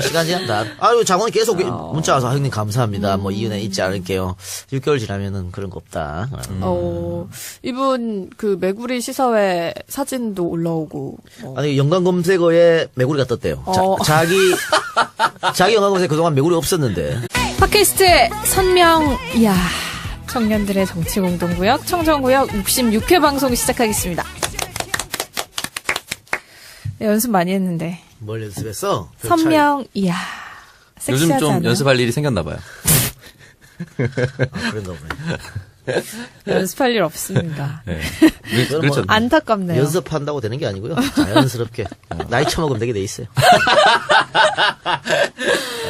시간 지난다. 장원이 계속 문자 와서 형님 감사합니다. 뭐 이은혜 잊지 않을게요. 6개월 지나면은 그런 거 없다. 이분 그 메구리 시사회 사진도 올라오고. 아니 연관 검색어에 메구리가 떴대요. 자기 연관 검색 그동안 메구리 없었는데. 팟캐스트의 선명, 이야. 청년들의 정치공동구역, 청정구역 66회 방송 시작하겠습니다. 네, 연습 많이 했는데. 뭘 연습했어? 선명, 이야. 요즘 섹시하지 좀 않아요? 연습할 일이 생겼나 봐요. 그런가 보네. 연습할 일 없습니다. 네. 그렇죠. 안타깝네요. 연습한다고 되는 게 아니고요. 자연스럽게 나이 처먹으면 되게 돼 있어요.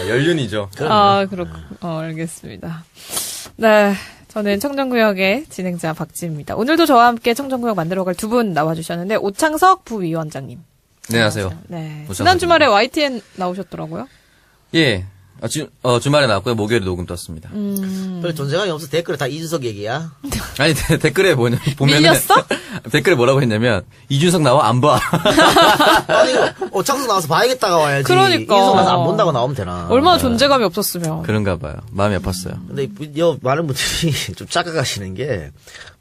연륜이죠. 그렇고. 알겠습니다. 네. 저는 청정구역의 진행자 박지입니다. 오늘도 저와 함께 청정구역 만들어갈 두 분 나와주셨는데, 오창석 부위원장님. 네, 안녕하세요. 네. 오창석 지난 주말에 YTN 나오셨더라고요. 예. 주말에 나왔고요. 목요일에 녹음 떴습니다. 별 존재감이 없어. 댓글에 다 이준석 얘기야. 아니, 댓글에 보면은. 밀렸어? 댓글에 뭐라고 했냐면, 이준석 나와? 안 봐. 아니, 오창석 나와서 봐야겠다가 와야지. 그러니까. 이준석 나와서 안 본다고 나오면 되나. 얼마나 존재감이 없었으면. 그런가 봐요. 마음이 아팠어요. 근데 많은 분들이 좀 착각하시는 게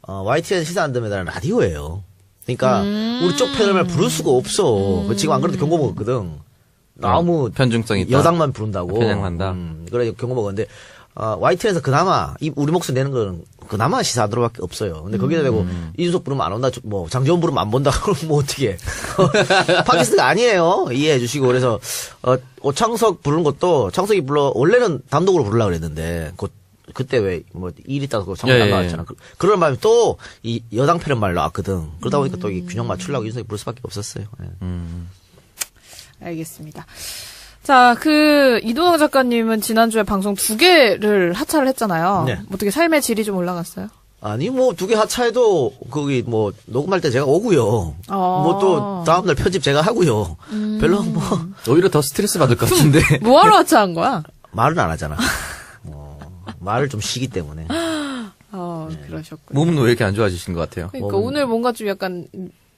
YTN 시사 안 듣는다는 라디오예요. 그러니까 우리 쪽 패널을 부를 수가 없어. 지금 안 그래도 경고 먹었거든. 너무 편중성이 있다. 여당만 부른다고. 편향한다. 그래 경고 먹었는데 YTN에서 그나마 우리 목소리 내는 건 그나마 시사하도록밖에 없어요. 근데 거기다 대고 이준석 부르면 안 온다, 뭐 장재원 부르면 안 본다 그러면 뭐 어떻게? 팟캐스트가 아니에요. 이해해 주시고 그래서 오창석 부르는 것도 창석이 원래는 단독으로 부르려고 그랬는데 그때 왜 뭐 일이 있다고 장관 안 나왔잖아. 그런 마음에 또 이 여당 패는 말 나왔거든. 그러다 보니까 또 이 균형 맞추려고 이준석이 부를 수밖에 없었어요. 예. 알겠습니다. 자, 이도영 작가님은 지난주에 방송 2개를 하차를 했잖아요. 네. 어떻게 삶의 질이 좀 올라갔어요? 아니 뭐 2개 하차해도 거기 뭐 녹음할 때 제가 오고요. 뭐 또 다음날 편집 제가 하고요. 별로 뭐 오히려 더 스트레스 받을 것 같은데. 뭐하러 하차한 거야? 말은 안 하잖아. 말을 좀 쉬기 때문에. 그러셨군요. 몸은 왜 이렇게 안 좋아지신 것 같아요? 그러니까 오늘 뭔가 좀 약간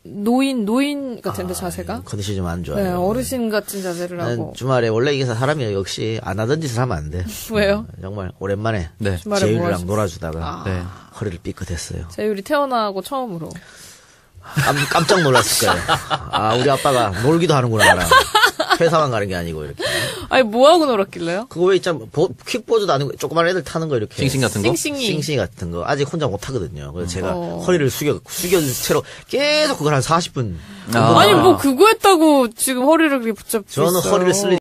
노인 같은데 자세가? 컨디션이 좀 안 좋아요. 네, 어르신 같은 자세를 하고. 난 주말에 원래 이게 사람이 역시 안 하던 짓을 하면 안 돼. 왜요? 정말 오랜만에 네. 주말에 뭐 재율이랑 하시- 놀아주다가 네. 허리를 삐끗했어요. 재율이 태어나고 처음으로. 깜짝 놀랐을 거예요. 아, 우리 아빠가 놀기도 하는구나, 나랑. 회사만 가는 게 아니고, 이렇게. 아니, 뭐하고 놀았길래요? 그거 왜 있잖아, 킥보드도 아니고, 조그만 애들 타는 거, 이렇게. 싱싱 같은 거? 싱싱이 같은 거. 아직 혼자 못 타거든요. 그래서 제가 허리를 숙여준 채로 계속 그걸 한 40분. 아. 아니, 뭐 그거 했다고 지금 허리를 그렇게 붙잡고 저는 있어요. 허리를 쓸